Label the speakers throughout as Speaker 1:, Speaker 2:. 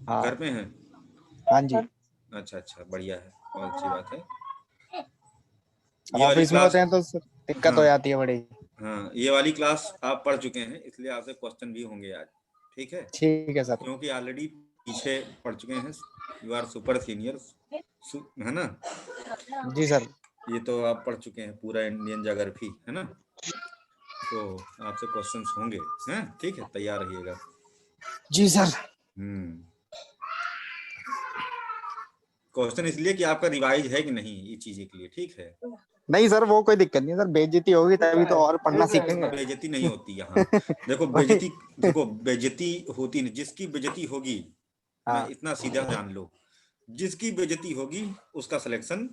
Speaker 1: हाँ।
Speaker 2: घर पे हैं?
Speaker 1: हाँ जी।
Speaker 2: अच्छा अच्छा, बढ़िया है, बहुत अच्छी बात है। ये वाली
Speaker 1: ऑफिस में
Speaker 2: क्लास,
Speaker 1: होते हैं तो दिक्कत हो
Speaker 2: हाँ
Speaker 1: जाती है बड़ी।
Speaker 2: हाँ, ये वाली क्लास आप पढ़ चुके हैं, इसलिए आपसे क्वेश्चन भी होंगे आज, ठीक है?
Speaker 1: ठीक है सर।
Speaker 2: क्योंकि ऑलरेडी पीछे पढ़ चुके हैं, यू आर सुपर सीनियर, है ना?
Speaker 1: जी सर।
Speaker 2: ये तो आप पढ़ चुके हैं पूरा इंडियन ज्योग्राफी, है ना? तो आपसे क्वेश्चंस होंगे, हैं? ठीक है, तैयार रहिएगा।
Speaker 1: जी सर।
Speaker 2: क्वेश्चन इसलिए कि आपका रिवाइज है कि नहीं ये चीजें के लिए, ठीक है?
Speaker 1: नहीं सर, वो कोई दिक्कत नहीं सर, बेइज्जती होगी तभी तो और पढ़ना सीखेंगे।
Speaker 2: बेइज्जती नहीं होती यहाँ। देखो
Speaker 1: वही।
Speaker 2: बेइज्जती, देखो बेइज्जती होती नहीं, जिसकी बेइज्जती होगी, है ना,
Speaker 1: हाँ।
Speaker 2: इतना सीधा जान लो, जिसकी बेइज्जती होगी उसका सिलेक्शन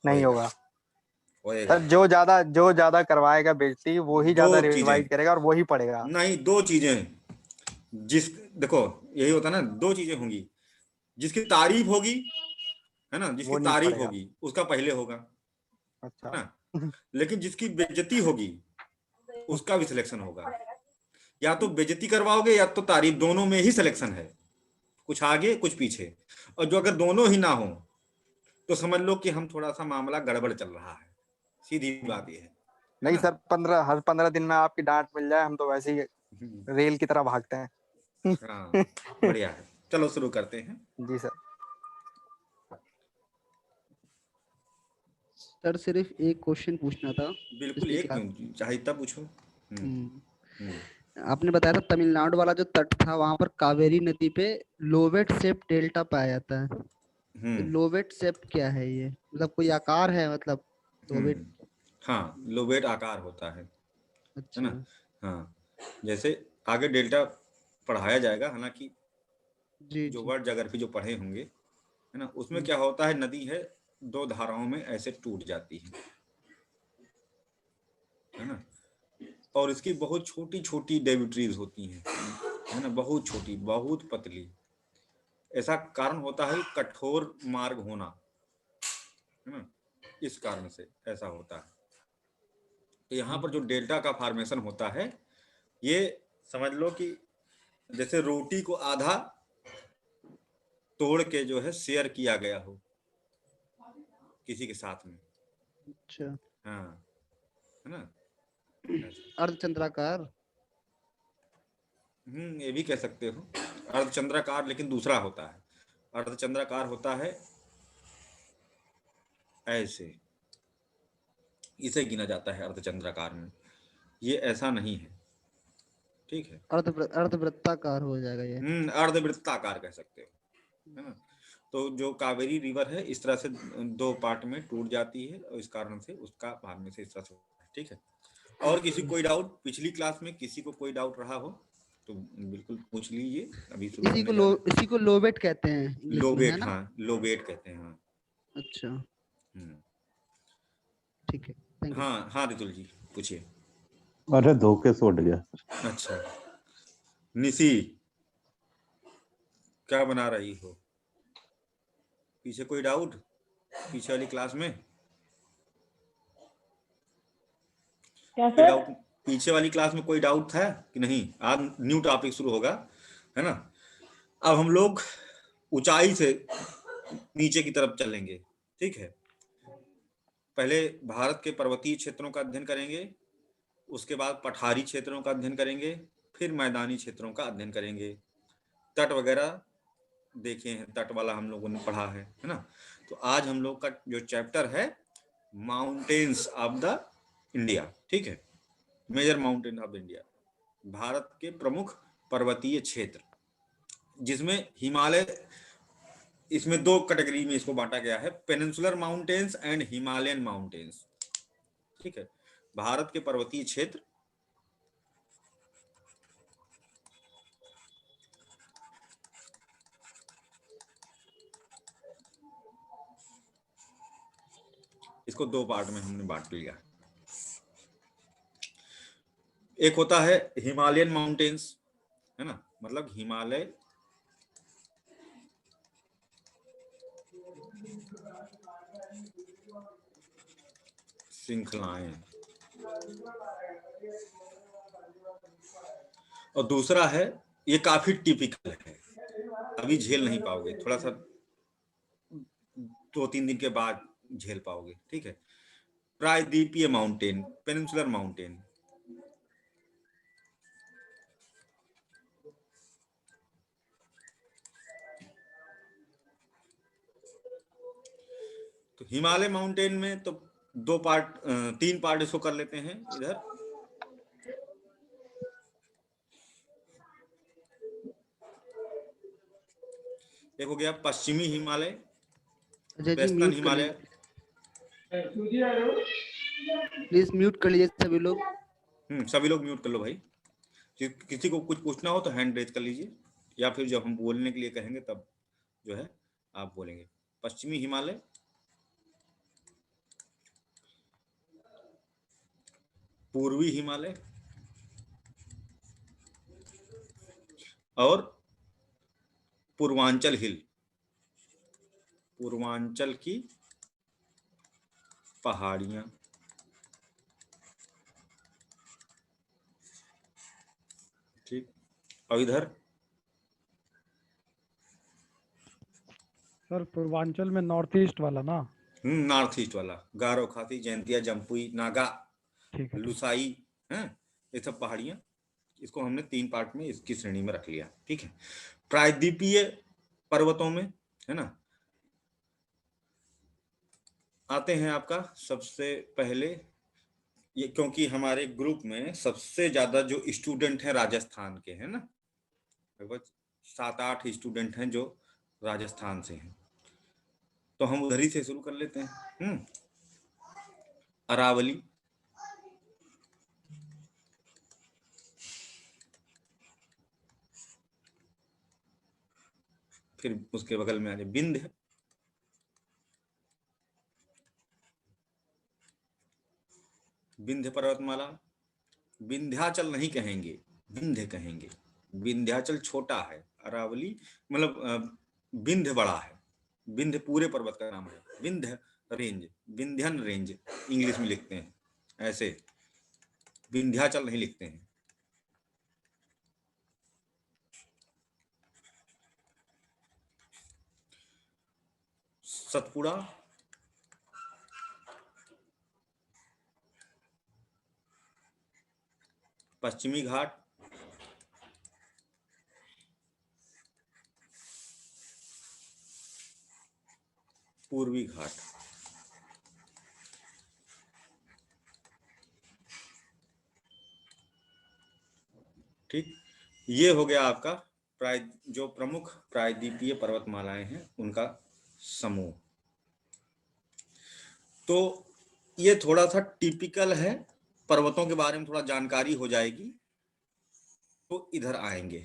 Speaker 1: नहीं
Speaker 2: होएगा,
Speaker 1: होगा
Speaker 2: होएगा।
Speaker 1: सर, जो ज्यादा करवाएगा बेइज्जती वो ही
Speaker 2: दो
Speaker 1: ज्यादा
Speaker 2: चीजें,
Speaker 1: रिवाइज करेगा और वो ही पढ़ेगा।
Speaker 2: नहीं दो चीजें, जिस, देखो यही होता है ना, दो चीजें होंगी, जिसकी तारीफ होगी, है ना, जिसकी
Speaker 1: वो नहीं
Speaker 2: तारीफ
Speaker 1: पढ़ेगा।
Speaker 2: होगी उसका पहले होगा, है
Speaker 1: अच्छा।
Speaker 2: ना? लेकिन जिसकी बेइज्जती होगी उसका भी सिलेक्शन होगा। या तो बेइज्जती करवाओगे या तो तारीफ, दोनों में ही सिलेक्शन है, कुछ आगे कुछ पीछे। और जो अगर दोनों ही ना हो तो समझ लो कि हम थोड़ा सा मामला गड़बड़ चल रहा है, सीधी बात ये है
Speaker 1: नहीं
Speaker 2: ना?
Speaker 1: सर, हर 15 दिन में आपकी डांट मिल जाए, हम तो वैसे ही रेल की तरह भागते हैं।
Speaker 2: हाँ, बढ़िया है, चलो शुरू करते हैं।
Speaker 1: जी सर।
Speaker 3: सर सिर्फ एक क्वेश्चन पूछना था।
Speaker 2: बिल्कुल,
Speaker 3: पिछली
Speaker 2: एक
Speaker 3: क्लास।
Speaker 2: क्यों, चाहे इतना पूछो।
Speaker 3: हम्म,
Speaker 2: हम्म।
Speaker 3: आपने बताया था तमिलनाडु वाला जो तट था वहां पर कावेरी नदी पे लोवेट शेप डेल्टा पाया जाता है। तो
Speaker 2: हम्म।
Speaker 3: लोवेट शेप क्या है ये, मतलब कोई आकार है, मतलब लोवेट?
Speaker 2: हम्म। हाँ, लोबेट आकार होता है
Speaker 3: अच्छा।
Speaker 2: ना? हाँ, जैसे आगे डेल्टा पढ़ाया जाएगा, हालांकि
Speaker 3: जी
Speaker 2: जो
Speaker 3: जी।
Speaker 2: वर्ड ज्योग्राफी जो पढ़े होंगे, है ना, उसमें
Speaker 3: हम्म,
Speaker 2: क्या होता है, नदी है, दो धाराओं में ऐसे टूट जाती है ना? और इसकी बहुत छोटी छोटी डेबिटरीज होती हैं, है ना, बहुत छोटी, बहुत पतली। ऐसा कारण होता है कठोर मार्ग होना, है ना, इस कारण से ऐसा होता है। तो यहाँ पर जो डेल्टा का फॉर्मेशन होता है, ये समझ लो कि जैसे रोटी को आधा तोड़ के जो है शेयर किया गया हो किसी के साथ में।
Speaker 3: अच्छा।
Speaker 2: हाँ, है ना, ऐसा।
Speaker 3: अर्धचंद्राकार।
Speaker 2: ये भी कह सकते हो, अर्धचंद्राकार, लेकिन दूसरा होता है। अर्धचंद्राकार होता है ऐसे, इसे गिना जाता है अर्धचंद्राकार में, ये ऐसा नहीं है, ठीक है?
Speaker 3: अर्धवृत्ताकार हो जाएगा ये।
Speaker 2: अर्धवृत्ताकार कह सकते हो, है ना? तो जो कावेरी रिवर है इस तरह से दो पार्ट में टूट जाती है, और इस कारण से उसका भाग में से इस तरह से होता है, ठीक है? और किसी कोई डाउट, पिछली क्लास में किसी को कोई डाउट रहा हो तो बिल्कुल पूछ लीजिए, अभी शुरू होने जा रहा है।
Speaker 3: इसी को लोवेट कहते हैं इंग्लिश में, है
Speaker 2: लोबेट,
Speaker 3: ना?
Speaker 2: हाँ लोबेट कहते हैं, हाँ।
Speaker 3: अच्छा।
Speaker 2: हम्म।
Speaker 3: ठीक है, थैंक यू।
Speaker 2: हाँ हाँ, रितुल जी पूछिए।
Speaker 4: अरे धोखे से उठ गया।
Speaker 2: अच्छा, निशी क्या बना रही हो? पीछे कोई डाउट, पीछे वाली क्लास में
Speaker 5: क्या
Speaker 2: कोई
Speaker 5: सर?
Speaker 2: डाउट? पीछे वाली क्लास में कोई डाउट था कि नहीं? आज न्यू टॉपिक शुरू होगा, है ना? अब हम लोग ऊंचाई से नीचे की तरफ चलेंगे, ठीक है? पहले भारत के पर्वतीय क्षेत्रों का अध्ययन करेंगे, उसके बाद पठारी क्षेत्रों का अध्ययन करेंगे, फिर मैदानी क्षेत्रों का अध्ययन करेंगे। तट वगैरह देखे हैं, तट वाला हम लोगों ने पढ़ा है ना? तो आज हम लोग का जो चैप्टर है, माउंटेन्स ऑफ द इंडिया, ठीक है? Major mountain of India, Bharat के प्रमुख पर्वतीय क्षेत्र, जिसमें हिमालय, इसमें दो कैटेगरी में इसको बांटा गया है, peninsular mountains and Himalayan mountains, ठीक है? भारत के पर्वतीय क्षेत्र, इसको दो पार्ट में हमने बांट लिया। एक होता है हिमालयन माउंटेन्स, है ना, मतलब हिमालय श्रृंखलाएं, और दूसरा है, ये काफी टिपिकल है, अभी झेल नहीं पाओगे, थोड़ा सा 2-3 दिन के बाद झेल पाओगे, ठीक है। प्रायद्वीपीय माउंटेन, पेनिनसुलर माउंटेन, तो हिमालय माउंटेन में तो 3 पार्ट इसको कर लेते हैं इधर। एक हो गया पश्चिमी हिमालय,
Speaker 3: अजय जी
Speaker 2: वेस्टर्न
Speaker 3: म्यूट कर
Speaker 2: हिमालय।
Speaker 3: लीजिए, प्लीज म्यूट कर लीजिए सभी लोग।
Speaker 2: सभी लोग म्यूट कर लो भाई। किसी को कुछ पूछना हो तो हैंड रेज कर लीजिए, या फिर जब हम बोलने के लिए कहेंगे तब जो है आप बोलेंगे। पश्चिमी हिमालय, पूर्वी हिमालय और पूर्वांचल हिल, पूर्वांचल की पहाड़ियां। ठीक, और इधर
Speaker 6: सर पूर्वांचल में नॉर्थ ईस्ट वाला ना?
Speaker 2: नॉर्थ ईस्ट वाला, गारो, खासी, जयंतिया, जम्पुई, नागा,
Speaker 6: ठीक है।
Speaker 2: लुसाई, हैं, ये सब पहाड़ियां। इसको हमने 3 पार्ट में इसकी श्रेणी में रख लिया, ठीक है। प्रायद्वीपीय पर्वतों में, है ना, आते हैं आपका सबसे पहले ये, क्योंकि हमारे ग्रुप में सबसे ज्यादा जो स्टूडेंट हैं राजस्थान के हैं ना, लगभग 7-8 स्टूडेंट हैं जो राजस्थान से हैं, तो हम उधर ही से शुरू कर लेते हैं। अरावली, फिर उसके बगल में आ जाए विंध्य, विंध्य पर्वतमाला। विंध्याचल नहीं कहेंगे, विंध्य कहेंगे। विंध्याचल छोटा है, अरावली मतलब विंध्य बड़ा है। विंध्य पूरे पर्वत का नाम है। Vindhya range, Vindhyan range English में लिखते हैं, ऐसे विंध्याचल नहीं लिखते हैं। सतपुड़ा, पश्चिमी घाट, पूर्वी घाट। ठीक, ये हो गया आपका जो प्रमुख प्रायद्वीपीय पर्वतमालाएं हैं उनका समूह। तो ये थोड़ा सा टिपिकल है, पर्वतों के बारे में थोड़ा जानकारी हो जाएगी तो इधर आएंगे,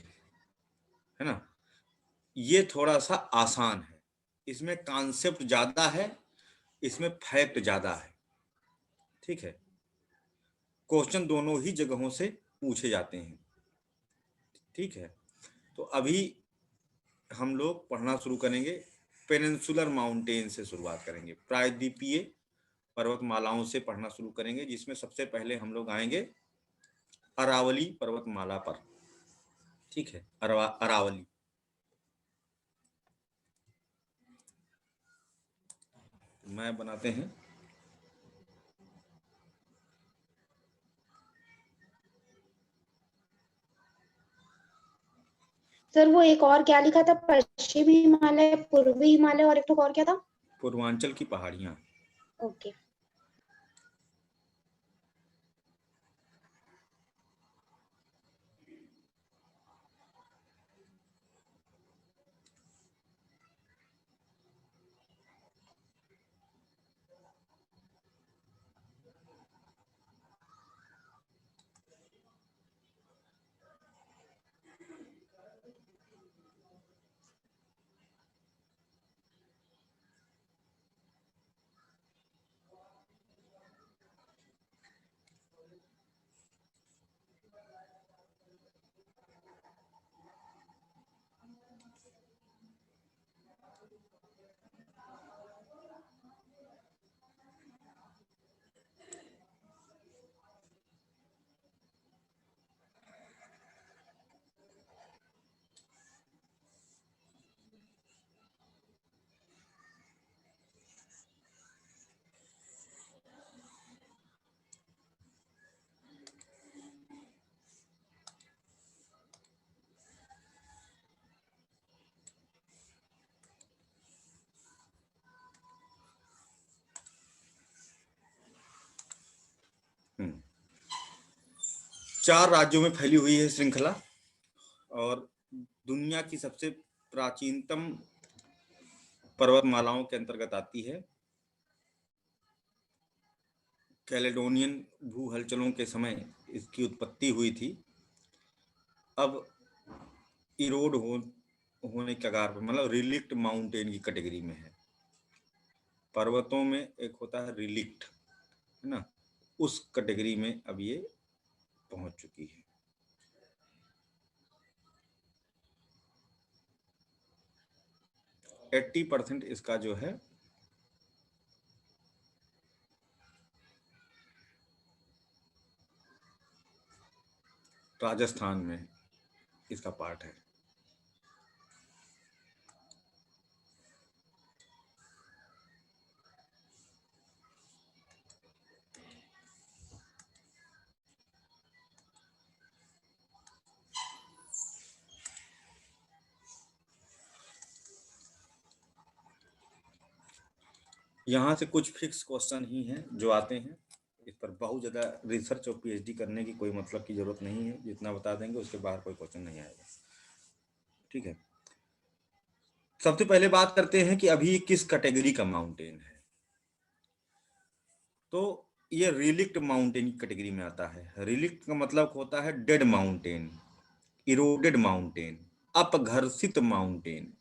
Speaker 2: है ना। ये थोड़ा सा आसान है, इसमें कॉन्सेप्ट ज्यादा है, इसमें फैक्ट ज्यादा है, ठीक है। क्वेश्चन दोनों ही जगहों से पूछे जाते हैं, ठीक है। तो अभी हम लोग पढ़ना शुरू करेंगे, पेनिनसुलर माउंटेन से शुरुआत करेंगे, प्रायद्वीपीय पर्वतमालाओं से पढ़ना शुरू करेंगे, जिसमें सबसे पहले हम लोग आएंगे अरावली पर्वतमाला पर, ठीक है। अरावली, मैप बनाते हैं।
Speaker 5: सर वो एक और क्या लिखा था, पश्चिमी हिमालय, पूर्वी हिमालय और एक तो और क्या था?
Speaker 2: पूर्वांचल की पहाड़ियां।
Speaker 5: ओके।
Speaker 2: 4 राज्यों में फैली हुई है श्रृंखला और दुनिया की सबसे प्राचीनतम पर्वतमालाओं के अंतर्गत आती है। कैलेडोनियन भू हलचलों के समय इसकी उत्पत्ति हुई थी। अब इरोड होने के कगार पर, मतलब रिलिक्ट माउंटेन की कैटेगरी में है। पर्वतों में एक होता है रिलिक्ट, है ना, उस कैटेगरी में अब ये पहुंच चुकी है। है 80% इसका जो है राजस्थान में इसका पार्ट है। यहाँ से कुछ फिक्स क्वेश्चन ही हैं जो आते हैं। इस पर बहुत ज़्यादा रिसर्च और पीएचडी करने की कोई मतलब की जरूरत नहीं है। जितना बता देंगे उसके बाहर कोई क्वेश्चन नहीं आएगा। ठीक है, सबसे पहले बात करते हैं कि अभी किस कैटेगरी का माउंटेन है। तो ये रिलिक्ट माउंटेन की कैटेगरी में आता है। रिलिक्ट का मतलब होता है डेड माउंटेन, इरोडेड माउंटेन, अपघर्षित माउंटेन।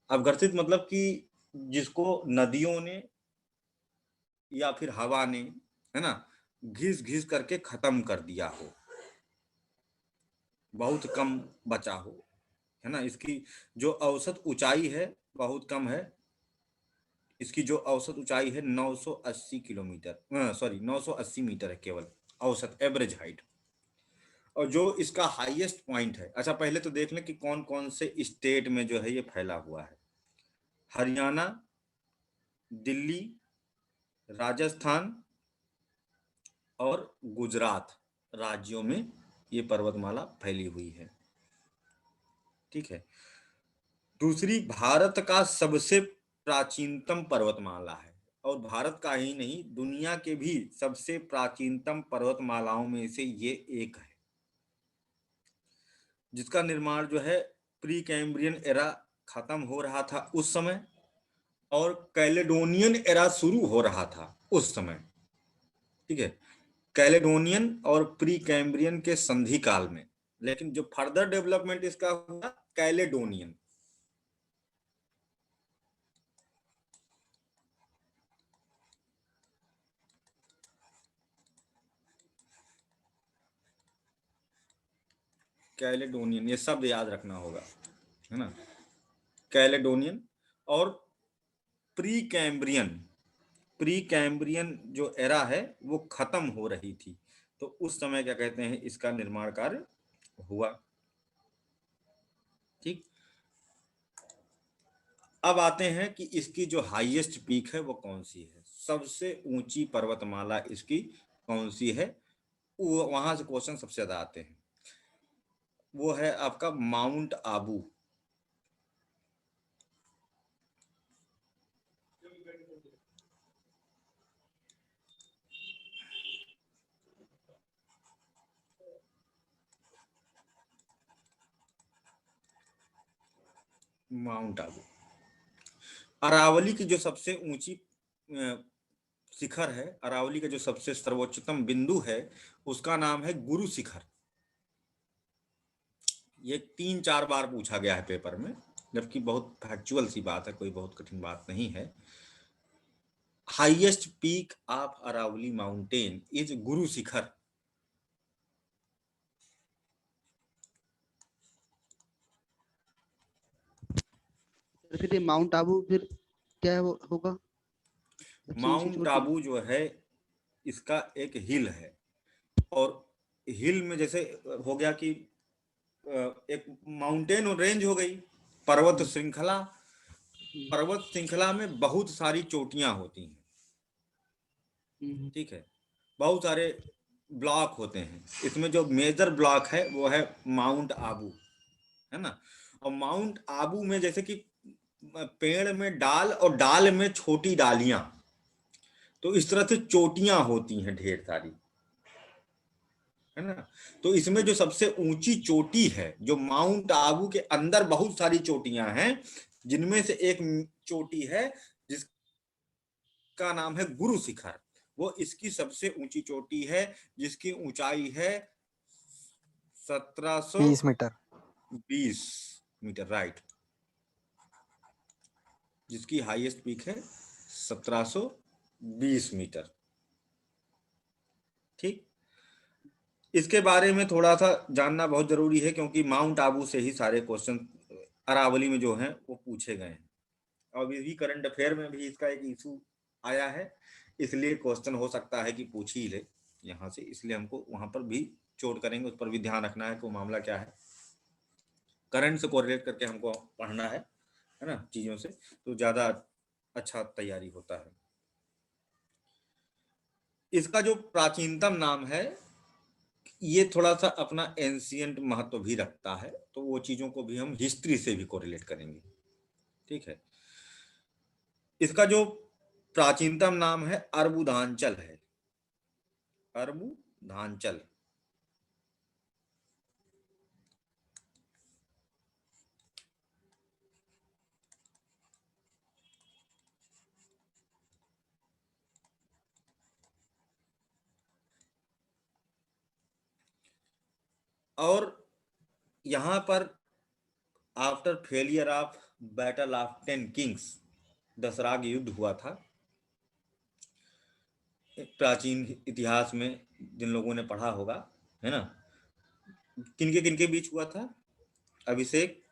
Speaker 2: अपघर्षित मतलब कि जिसको नदियों ने या फिर हवा ने, है ना, घिस घिस करके खत्म कर दिया हो, बहुत कम बचा हो, है ना। इसकी जो औसत ऊंचाई है बहुत कम है। इसकी जो औसत ऊंचाई है 980 किलोमीटर, सॉरी 980 मीटर है केवल औसत एवरेज हाइट। और जो इसका हाईएस्ट पॉइंट है, अच्छा पहले तो देख लें कि कौन कौन से स्टेट में जो है ये फैला हुआ है। हरियाणा, दिल्ली, राजस्थान और गुजरात राज्यों में ये पर्वतमाला फैली हुई है। ठीक है, दूसरी भारत का सबसे प्राचीनतम पर्वतमाला है, और भारत का ही नहीं दुनिया के भी सबसे प्राचीनतम पर्वतमालाओं में से ये एक है, जिसका निर्माण जो है प्री कैम्ब्रियन एरा खत्म हो रहा था उस समय, और कैलेडोनियन एरा शुरू हो रहा था उस समय। ठीक है, कैलेडोनियन और प्री कैम्ब्रियन के संधि काल में, लेकिन जो फर्दर डेवलपमेंट इसका हुआ कैलेडोनियन। कैलेडोनियन, ये शब्द याद रखना होगा, है ना। कैलेडोनियन और प्री कैम्ब्रियन, प्री कैम्ब्रियन जो एरा है वो खत्म हो रही थी, तो उस समय क्या कहते हैं इसका निर्माण कार्य हुआ। ठीक, अब आते हैं कि इसकी जो हाईएस्ट पीक है वो कौन सी है, सबसे ऊंची पर्वतमाला इसकी कौन सी है। वो वहां से क्वेश्चन सबसे ज्यादा आते हैं। वो है आपका माउंट आबू। माउंट आबू अरावली की जो सबसे ऊंची शिखर है, अरावली का जो सबसे सर्वोच्चतम बिंदु है उसका नाम है गुरु शिखर। ये 3-4 बार पूछा गया है पेपर में, जबकि बहुत फैक्चुअल सी बात है, कोई बहुत कठिन बात नहीं है। Highest peak of Aravalli mountain is Guru Shikhar.
Speaker 3: फिर ये माउंट आबू फिर क्या होगा?
Speaker 2: माउंट आबू जो है इसका एक हिल है, और हिल में जैसे हो गया कि एक माउंटेन और रेंज हो गई, पर्वत श्रृंखला। पर्वत श्रृंखला में बहुत सारी चोटियां होती हैं। ठीक है, बहुत सारे ब्लॉक होते हैं। इसमें जो मेजर ब्लॉक है वो है माउंट आबू, है ना। और माउंट आबू में जैसे कि पेड़ में डाल और डाल में छोटी डालियां, तो इस तरह से चोटियां होती हैं ढेर सारी। है ना। तो इसमें जो सबसे ऊंची चोटी है, जो माउंट आबू के अंदर बहुत सारी चोटियां हैं, जिनमें से एक चोटी है जिसका नाम है गुरु शिखर। वो इसकी सबसे ऊंची चोटी है, जिसकी ऊंचाई है
Speaker 1: 20 मीटर।
Speaker 2: 1720 मीटर, राइट, जिसकी हाईएस्ट पीक है 1720 मीटर। ठीक, इसके बारे में थोड़ा सा जानना बहुत जरूरी है, क्योंकि माउंट आबू से ही सारे क्वेश्चन अरावली में जो हैं वो पूछे गए हैं। और यही करंट अफेयर में भी इसका एक इशू आया है, इसलिए क्वेश्चन हो सकता है कि पूछ ही ले यहाँ से, इसलिए हमको वहां पर भी चोट करेंगे, उस पर भी ध्यान रखना है कि वो मामला क्या है। करंट से कोरिलेट करके हमको पढ़ना है ना, चीजों से, तो ज्यादा अच्छा तैयारी होता है। इसका जो प्राचीनतम नाम है, ये थोड़ा सा अपना एंशियंट महत्व भी रखता है, तो वो चीजों को भी हम हिस्ट्री से भी कोरिलेट करेंगे। ठीक है, इसका जो प्राचीनतम नाम है अर्बुदांचल है, अर्बुदांचल। और यहां पर after failure of battle of 10 kings, दसराग युद्ध हुआ था। प्राचीन इतिहास में जिन लोगों ने पढ़ा होगा, है ना, किनके बीच हुआ था? अभिषेक,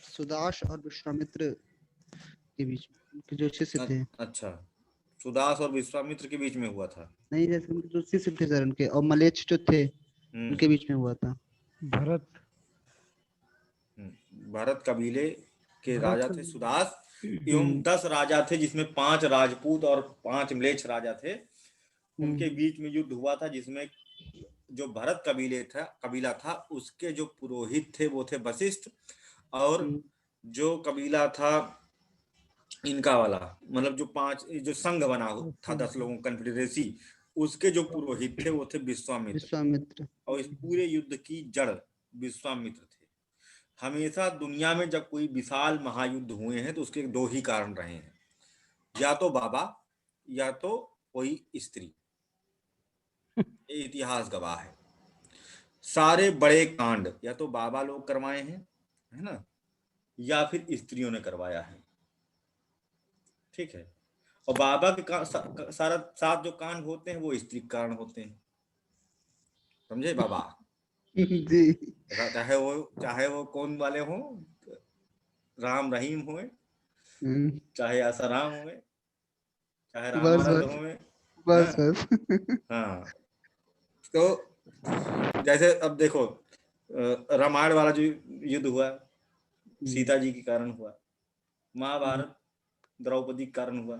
Speaker 3: सुदाश और विश्वामित्र के बीच में, उनके जो शिष्य थे।
Speaker 2: अच्छा, सुदास और विश्वामित्र के बीच में हुआ था।
Speaker 3: नहीं, जैसे उनके जो शिष्य थे सर उनके, और मलेच्छ जो थे उनके बीच में हुआ था।
Speaker 6: भरत
Speaker 2: भरत कबीले के
Speaker 6: भरत
Speaker 2: राजा थे सुदास, एवं 10 राजा थे, जिसमें 5 राजपूत और 5 म्लेच्छ राजा थे। उनके बीच में युद्ध हुआ था, जिसमें जो भरत कबीला था उसके जो पुरोहित थे वो थे वशिष्ठ, और जो कबीला था इनका वाला, मतलब जो 5 जो संघ बना था 10 लोगों कन्फेडरेसी, उसके जो पुरोहित थे वो थे विश्वामित्र। और इस पूरे युद्ध की जड़ विश्वामित्र थे। हमेशा दुनिया में जब कोई विशाल महायुद्ध हुए हैं तो उसके 2 ही कारण रहे हैं, या तो बाबा या तो कोई स्त्री। ये इतिहास गवाह है। सारे बड़े कांड या तो बाबा लोग करवाए हैं, है ना, या फिर स्त्रियों ने करवाया है। ठीक है, और बाबा के सारा 7 जो कांड होते हैं वो स्त्री कांड होते हैं, समझे बाबा
Speaker 3: जी।
Speaker 2: चाहे वो कौन वाले हो, राम रहीम हुए, चाहे आसाराम हुए, चाहे रामानंद हुए,
Speaker 3: बस
Speaker 2: हाँ। तो जैसे अब देखो, रामायण वाला जो युद्ध हुआ सीता जी के कारण हुआ, महाभारत द्रौपदी के कारण हुआ,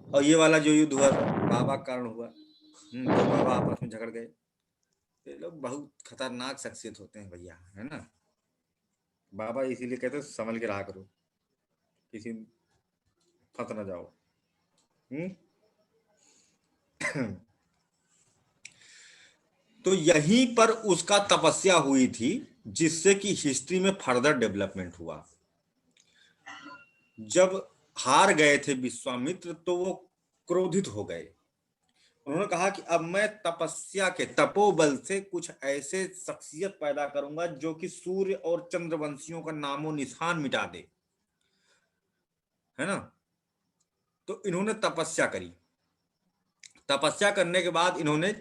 Speaker 2: और ये वाला जो युद्ध हुआ बाबा के कारण हुआ, तो बाबा आपस में झगड़ गए। ये लोग बहुत खतरनाक शख्सियत होते हैं भैया, है ना। बाबा इसीलिए कहते हैं संभल के रहा करो, किसी फंस ना जाओ। तो यहीं पर उसका तपस्या हुई थी, जिससे कि हिस्ट्री में फर्दर डेवलपमेंट हुआ। जब हार गए थे विश्वामित्र तो वो क्रोधित हो गए। उन्होंने कहा कि अब मैं तपस्या के तपोबल से कुछ ऐसे शख्सियत पैदा करूंगा जो कि सूर्य और चंद्रवंशियों का नामो निशान मिटा दे, है ना। तो इन्होंने तपस्या करी। तपस्या करने के बाद इन्होंने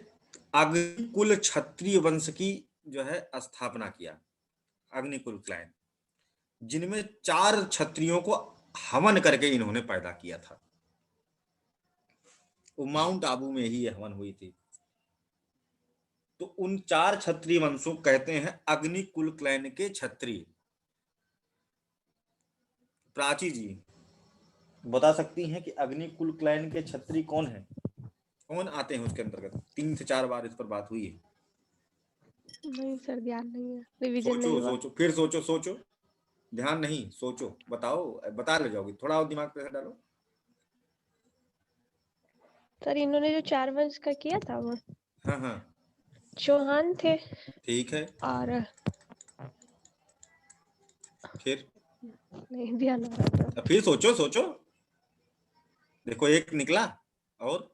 Speaker 2: अग्निकुल क्षत्रिय वंश की जो है स्थापना किया, अग्निकुल क्लैन, जिनमें 4 क्षत्रियों को हवन करके इन्होंने पैदा किया था। वो माउंट आबू में ही हवन हुई थी। तो उन 4 क्षत्रिय वंशों कहते हैं अग्निकुल क्लैन के क्षत्रिय। प्राची जी बता सकती हैं कि अग्निकुल क्लैन के क्षत्रिय कौन है, कौन आते हैं उसके अंतर्गत? 3 से 4 बार इस पर बात हुई है।
Speaker 7: नहीं सर, ध्यान नहीं है, रिवीजन नहीं हुआ।
Speaker 2: सोचो फिर सोचो, ध्यान नहीं, सोचो, बताओ, बता ले जाओगे, थोड़ा और दिमाग पे डालो।
Speaker 7: सर इन्होंने जो 4 वंश का किया था वो
Speaker 2: हाँ हाँ
Speaker 7: चौहान थे
Speaker 2: ठीक है,
Speaker 7: और
Speaker 2: फिर
Speaker 7: नहीं ध्यान आ रहा था।
Speaker 2: फिर सोचो सोचो, देखो एक निकला, और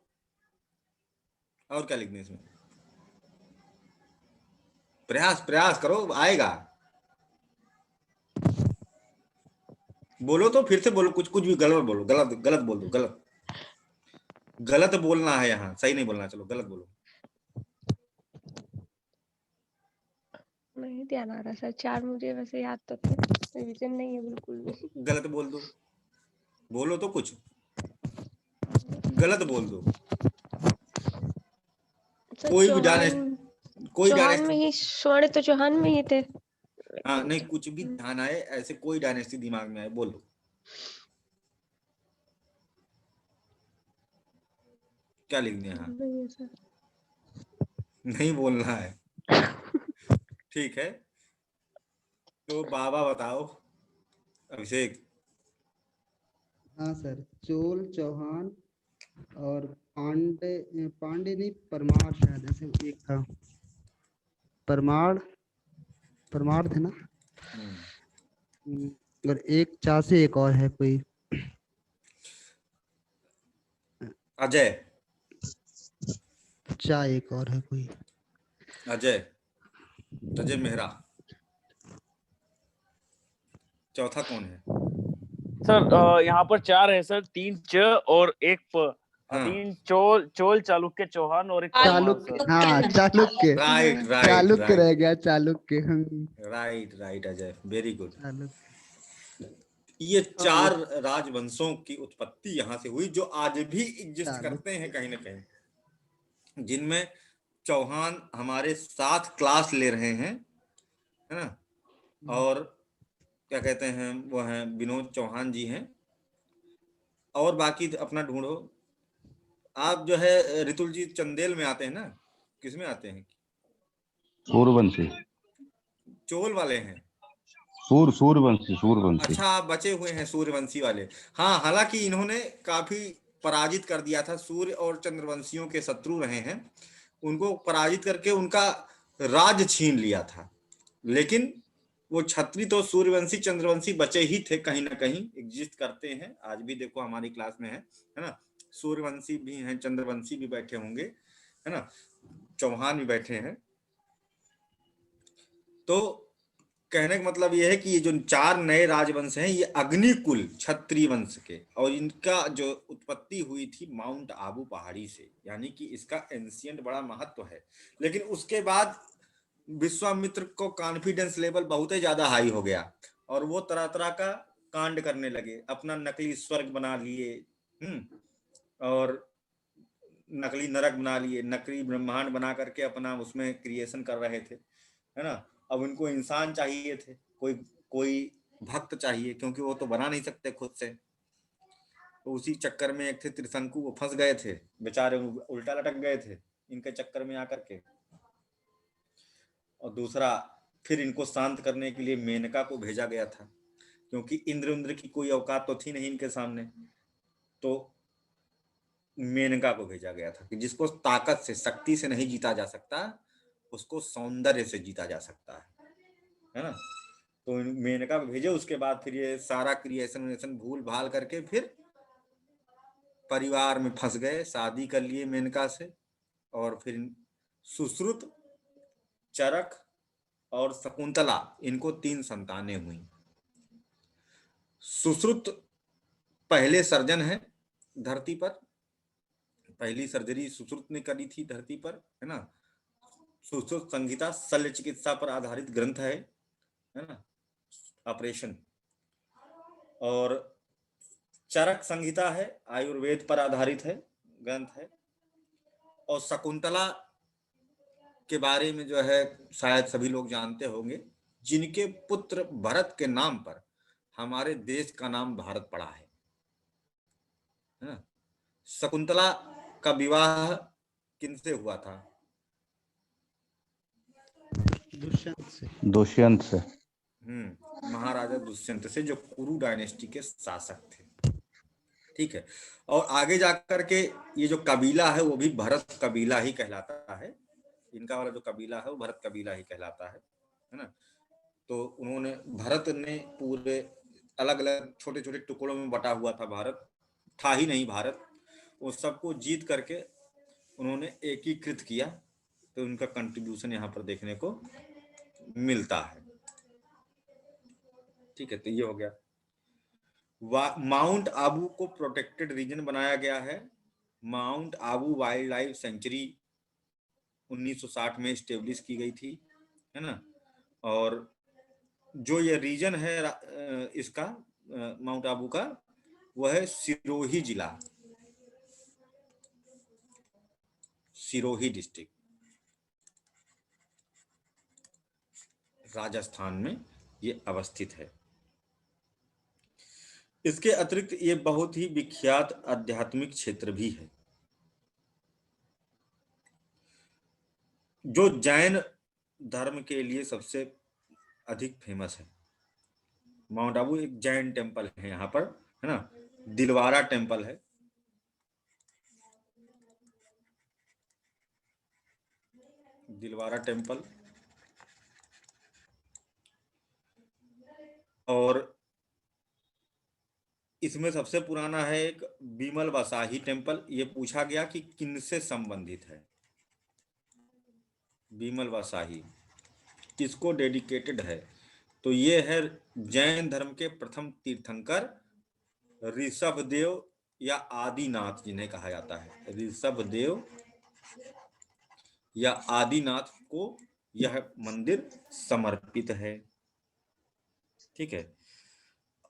Speaker 2: क्या लिखने इसमें, प्रयास प्रयास करो, आएगा। बोलो तो फिर से बोलो, कुछ कुछ भी गलत बोलो, गलत गलत बोल दो, गलत गलत बोलना है यहाँ, सही नहीं बोलना, चलो गलत बोलो।
Speaker 7: नहीं ध्यान आ रहा सर, 4 मुझे वैसे याद तो थे, रिवीजन नहीं है बिल्कुल भी।
Speaker 2: गलत बोल दो, बोलो तो कुछ गलत बोल दो।
Speaker 7: सर
Speaker 2: कोई भी
Speaker 7: चौहान में ही, स्वर्ण तो चौहान में ही थे।
Speaker 2: हाँ नहीं, कुछ भी ध्यान आए ऐसे, कोई डायनेस्टी दिमाग में आए बोलो। क्या लिखने यहाँ,
Speaker 7: नहीं है सर।
Speaker 2: नहीं बोलना है। ठीक है, तो बाबा बताओ, अभिषेक।
Speaker 3: हाँ सर, चोल, चौहान और पांडे, पांडे नहीं, परमार शायद ऐसे एक था, परमार थे ना। और एक चा से एक और है कोई,
Speaker 2: अजय,
Speaker 3: चा एक और है कोई,
Speaker 2: अजय, अजय मेहरा। चौथा कौन है?
Speaker 8: सर यहाँ पर 4 है सर, 3 च और 1 प।
Speaker 2: हाँ।
Speaker 8: 3 चोल, चालुक्य, चौहान और 1 परमार
Speaker 3: चालुक्य,
Speaker 8: सर।
Speaker 3: हाँ चालुक्य,
Speaker 2: राइट राइट
Speaker 3: चालुक्य रह
Speaker 2: राइट
Speaker 3: गया, Chalukya.
Speaker 2: Right right Ajay, very good.
Speaker 3: Chalukya.
Speaker 2: ये 4 राजवंशों की उत्पत्ति यहाँ से हुई, जो आज भी एग्जिस्ट करते हैं कहीं ना कहीं, जिनमें चौहान हमारे साथ क्लास ले रहे हैं, है ना, और क्या कहते हैं वो हैं विनोद चौहान जी हैं, और बाकी अपना ढूंढो। आप जो है रितुल जी चंदेल में आते हैं ना, किस में आते हैं?
Speaker 4: सूर्यवंशी,
Speaker 2: चोल वाले हैं।
Speaker 4: सूर्यवंशी।
Speaker 2: अच्छा, आप बचे हुए हैं सूर्यवंशी वाले। हाँ, हालांकि इन्होंने काफी पराजित कर दिया था, सूर्य और चंद्रवंशियों के शत्रु रहे हैं, उनको पराजित करके उनका राज छीन लिया था, लेकिन वो छत्री तो सूर्यवंशी चंद्रवंशी बचे ही थे, कहीं ना कहीं एग्जिस्ट करते हैं आज भी। देखो हमारी क्लास में है ना, सूर्यवंशी भी हैं, चंद्रवंशी भी बैठे होंगे, है ना, चौहान भी बैठे हैं। तो कहने का मतलब यह है कि ये जो 4 नए राजवंश हैं, ये अग्निकुल क्षत्रिय वंश के, और इनका जो उत्पत्ति हुई थी माउंट आबू पहाड़ी से, यानी कि इसका एंशिएंट बड़ा महत्व है। लेकिन उसके बाद विश्वामित्र को कॉन्फिडेंस लेवल बहुत ही ज्यादा हाई हो गया, और वो तरह तरह का कांड करने लगे, अपना नकली स्वर्ग बना लिए, और नकली नरक बना लिए, नकली ब्रह्मांड बना करके अपना उसमें क्रिएशन कर रहे थे, है ना। अब उनको इंसान चाहिए थे, कोई भक्त चाहिए, क्योंकि वो तो बना नहीं सकते खुद से। तो उसी चक्कर में एक थे त्रिशंकु, वो फंस गए थे बेचारे, उल्टा लटक गए थे इनके चक्कर में आकर के। और दूसरा, फिर इनको शांत करने के लिए मेनका को भेजा गया था, क्योंकि इंद्र की कोई औकात तो थी नहीं इनके सामने, तो मेनका को भेजा गया था कि जिसको ताकत से, शक्ति से नहीं जीता जा सकता, उसको सौंदर्य से जीता जा सकता है ना। तो मेनका को भेजे, उसके बाद फिर ये सारा क्रिएशन भूल भाल करके फिर परिवार में फंस गए, शादी कर लिए मेनका से, और फिर सुश्रुत, चरक और शकुंतला, इनको 3 संतानें हुई। सुश्रुत पहले सर्जन है धरती पर, पहली सर्जरी सुश्रुत ने करी थी धरती पर, है ना। सुश्रुत संहिता शल्य चिकित्सा पर आधारित ग्रंथ है ना, ऑपरेशन। और चरक संहिता है, आयुर्वेद पर आधारित है, ग्रंथ है। और शकुंतला के बारे में जो है शायद सभी लोग जानते होंगे, जिनके पुत्र भरत के नाम पर हमारे देश का नाम भारत पड़ा है ना। शकुंतला का विवाह किनसे हुआ था?
Speaker 4: दुष्यंत से।
Speaker 2: महाराजा दुष्यंत से, जो कुरु डायनेस्टी के शासक थे, ठीक है। और आगे जाकर के ये जो कबीला है वो भी भरत कबीला ही कहलाता है। इनका वाला जो कबीला है वो भरत कबीला ही कहलाता है ना। तो उन्होंने भरत ने पूरे अलग अलग छोटे छोटे टुकड़ों में बटा हुआ था भारत, था ही नहीं भारत, वो सबको जीत करके उन्होंने एकीकृत किया। तो उनका कंट्रीब्यूशन यहाँ पर देखने को मिलता है। ठीक है, तो ये हो गया। माउंट आबू को प्रोटेक्टेड रीजन बनाया गया है। Mount Abu wild life sanctuary 1960 में स्टेब्लिश की गई थी, है ना। और जो ये रीजन है इसका माउंट आबू का, वह है सिरोही जिला, सिरोही डिस्ट्रिक्ट, राजस्थान में ये अवस्थित है। इसके अतिरिक्त ये बहुत ही विख्यात आध्यात्मिक क्षेत्र भी है, जो जैन धर्म के लिए सबसे अधिक फेमस है। माउंट आबू एक जैन टेम्पल है यहाँ पर, है ना। दिलवारा टेम्पल है, दिलवारा टेम्पल। और इसमें सबसे पुराना है एक बीमल वसाही टेम्पल। ये पूछा गया कि किनसे संबंधित है। बीमल वसाही किसको डेडिकेटेड है, तो ये है जैन धर्म के प्रथम तीर्थंकर ऋषभदेव या आदिनाथ, जिन्हें कहा जाता है ऋषभदेव या आदिनाथ को यह मंदिर समर्पित है। ठीक है।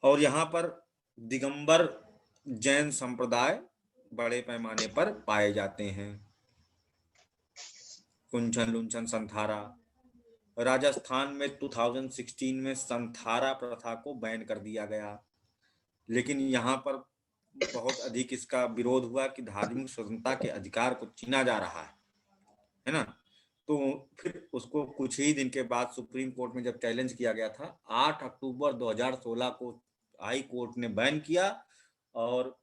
Speaker 2: और यहाँ पर दिगंबर जैन संप्रदाय बड़े पैमाने पर पाए जाते हैं। कुंचन लुंचन संथारा, राजस्थान में 2016 में संथारा प्रथा को बैन कर दिया गया, लेकिन यहाँ पर बहुत अधिक इसका विरोध हुआ कि धार्मिक स्वतंत्रता के अधिकार को छीना जा रहा है ना। तो फिर उसको कुछ ही दिन के बाद सुप्रीम कोर्ट में जब चैलेंज किया गया था, 8 अक्टूबर 2016 को हाई कोर्ट ने बैन किया, और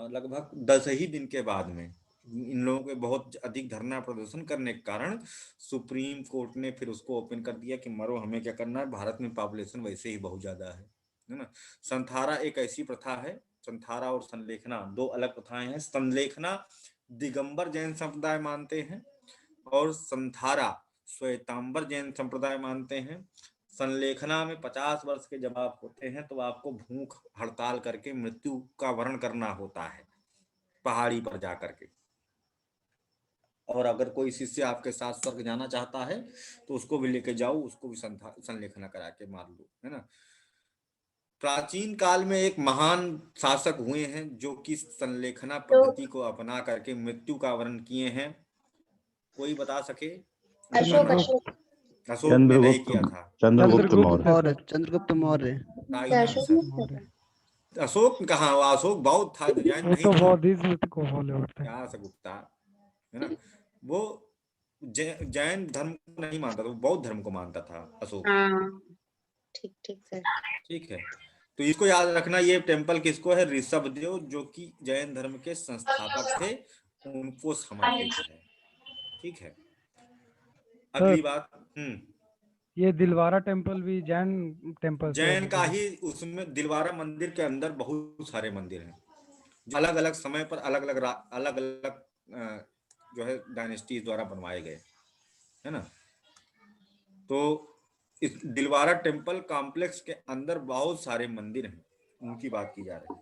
Speaker 2: लगभग 10 ही दिन के बाद में इन लोगों के बहुत अधिक धरना प्रदर्शन करने के कारण सुप्रीम कोर्ट ने फिर उसको ओपन कर दिया कि मरो, हमें क्या करना है, भारत में पॉपुलेशन वैसे ही बहुत ज्यादा है ना। संथारा एक ऐसी प्रथा है, संथारा और संलेखना दो अलग प्रथाएं हैं। संलेखना दिगंबर जैन संप्रदाय मानते हैं और संथारा श्वेतांबर जैन संप्रदाय मानते हैं। संलेखना में 50 वर्ष के जब आप होते हैं तो आपको भूख हड़ताल करके मृत्यु का वरण करना होता है पहाड़ी पर जाकर के, और अगर कोई शिष्य आपके साथ स्वर्ग जाना चाहता है तो उसको भी लेके जाओ, उसको भी संलेखना करा के मार लो, है ना। प्राचीन काल में एक महान शासक हुए हैं जो कि संलेखना पद्धति को अपना करके मृत्यु का वरण किए हैं। कोई बता सके?
Speaker 5: अशोक अशोक
Speaker 2: अशोक ने नहीं किया था।
Speaker 4: चंद्रगुप्त मौर्य।
Speaker 3: और चंद्रगुप्त मौर्य।
Speaker 5: अशोक नहीं था।
Speaker 2: अशोक कहाँ, अशोक बौद्ध था, जैन
Speaker 6: वो
Speaker 2: नहीं
Speaker 6: तो
Speaker 2: था।
Speaker 6: बौद्धिज्म को फॉलो करते हैं।
Speaker 2: क्या से गुप्ता, है ना। वो जैन धर्म को नहीं मानता था, वो बौद्ध धर्म को मानता था अशोक।
Speaker 5: हाँ ठीक ठीक सर।
Speaker 2: ठीक है, तो इसको याद रखना। ये टेम्पल किसको है? ऋषभदेव, जो कि जैन धर्म के संस्थापक थे, उनको समर्पित है। ठीक है, अगली बात।
Speaker 6: ये दिलवारा टेम्पल भी जैन टेम्पल से
Speaker 2: जैन का ही, उसमें दिलवारा मंदिर के अंदर बहुत सारे मंदिर हैं, अलग अलग समय पर अलग अलग जो है डायनेस्टी द्वारा बनवाए गए, है ना। तो इस दिलवारा टेम्पल कॉम्प्लेक्स के अंदर बहुत सारे मंदिर हैं, उनकी बात की जा रही है।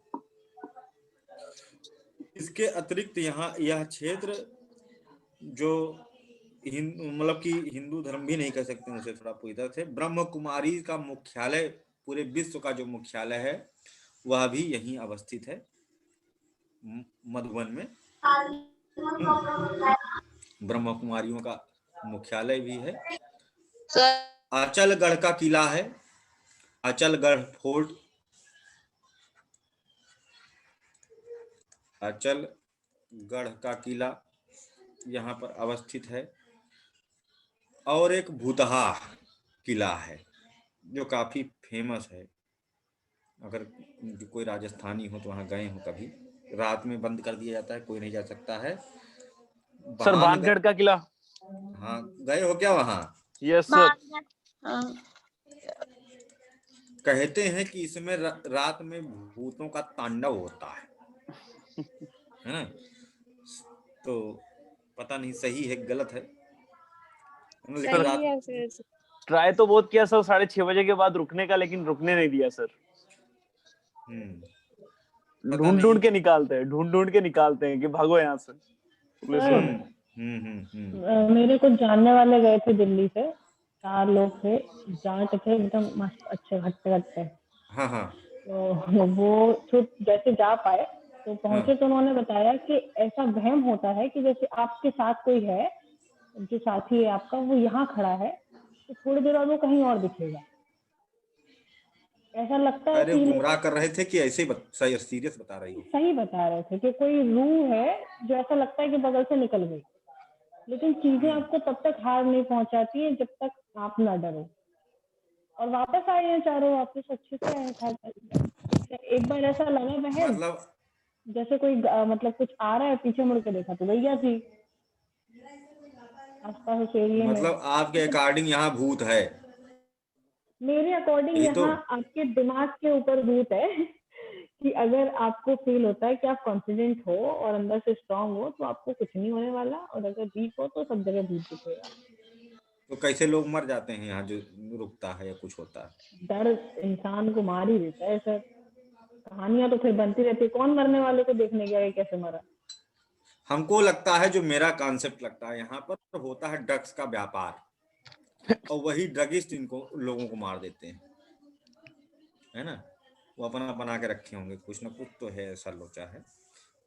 Speaker 2: इसके अतिरिक्त यहाँ यह क्षेत्र जो मतलब कि हिंदू धर्म भी नहीं कह सकते उसे, थोड़ा पूरी तरह से ब्रह्म कुमारी का मुख्यालय, पूरे विश्व का जो मुख्यालय है वह भी यहीं अवस्थित है, मधुबन में। ब्रह्म कुमारियों का मुख्यालय भी है। अचलगढ़ का किला है, अचलगढ़ फोर्ट, अचलगढ़ का किला यहाँ पर अवस्थित है। और एक भूतहा किला है जो काफी फेमस है, अगर कोई राजस्थानी हो तो वहां गए हो कभी, रात में बंद कर दिया जाता है, कोई नहीं जा सकता है।
Speaker 8: सर
Speaker 2: भानगढ़,
Speaker 8: भानगढ़ का किला।
Speaker 2: हाँ गए हो क्या वहां?
Speaker 8: Yes sir.
Speaker 7: हाँ,
Speaker 2: कहते हैं कि इसमें रात में भूतों का तांडव होता है ना? तो पता नहीं सही है गलत है, लेकिन
Speaker 7: सही
Speaker 2: रात
Speaker 7: है सर।
Speaker 8: ट्राई तो बहुत किया सर 6:30 के बाद रुकने का, लेकिन रुकने नहीं दिया सर।
Speaker 2: पता
Speaker 8: ढूंढ
Speaker 2: नहीं।
Speaker 8: ढूंढ के निकालते हैं कि भागो यहाँ से पुलिस वाले।
Speaker 9: मेरे कुछ जानने वाले गए थे दिल्ली से, 4 लोग थे, जाट थे, एकदम मस्त अच्छे हट्टे।
Speaker 2: हाँ हाँ
Speaker 9: तो वो जैसे जा पाए तो पहुंचे, तो उन्होंने बताया कि ऐसा वहम होता है कि जैसे आपके साथ कोई है, जो साथी है आपका, वो यहाँ खड़ा है, तो थोड़ी देर बाद वो कहीं और दिखेगा। ऐसा लगता है
Speaker 2: अरे
Speaker 9: कि
Speaker 2: गुमराह कर रहे थे कि ऐसे ही सही सीरियस बता रही हो?
Speaker 9: सही बता रहे थे कि कोई रूह है जो ऐसा लगता है कि बगल से निकल गई, लेकिन चीजें आपको तब तक हार नहीं पहुंचाती है जब तक आप ना डरो। और वापस आए हैं चारों, वापस अच्छे से आए हैं। एक बार ऐसा लगा बहन,
Speaker 2: मतलब
Speaker 9: जैसे कोई मतलब कुछ आ रहा है, पीछे मुड़ के देखा तो भैया थी आसपास उस एरिया में।
Speaker 2: मतलब आपके अकॉर्डिंग यहाँ भूत है?
Speaker 9: मेरे अकॉर्डिंग
Speaker 2: यही तो।
Speaker 9: यहाँ आपके दिमाग के ऊपर भूत है कि अगर आपको फील होता है कि आप कॉन्फिडेंट हो और अंदर से स्ट्रांग हो, तो आपको कुछ नहीं होने वाला, और अगर वीक हो तो सब जगह भूत दिखेगा।
Speaker 2: तो कैसे लोग मर जाते हैं यहाँ जो रुकता है या कुछ होता है?
Speaker 9: डर इंसान को मार ही देता है सर। कहानियां तो फिर बनती रहती है, कौन मरने वाले को देखने गया कैसे मरा।
Speaker 2: हमको लगता है, जो मेरा कॉन्सेप्ट लगता है, यहाँ पर होता है ड्रग्स का व्यापार, और वही ड्रगिस्ट इनको लोगों को मार देते हैं, है ना? वो अपना बना के रखे होंगे, कुछ ना कुछ तो है, ऐसा लोचा है।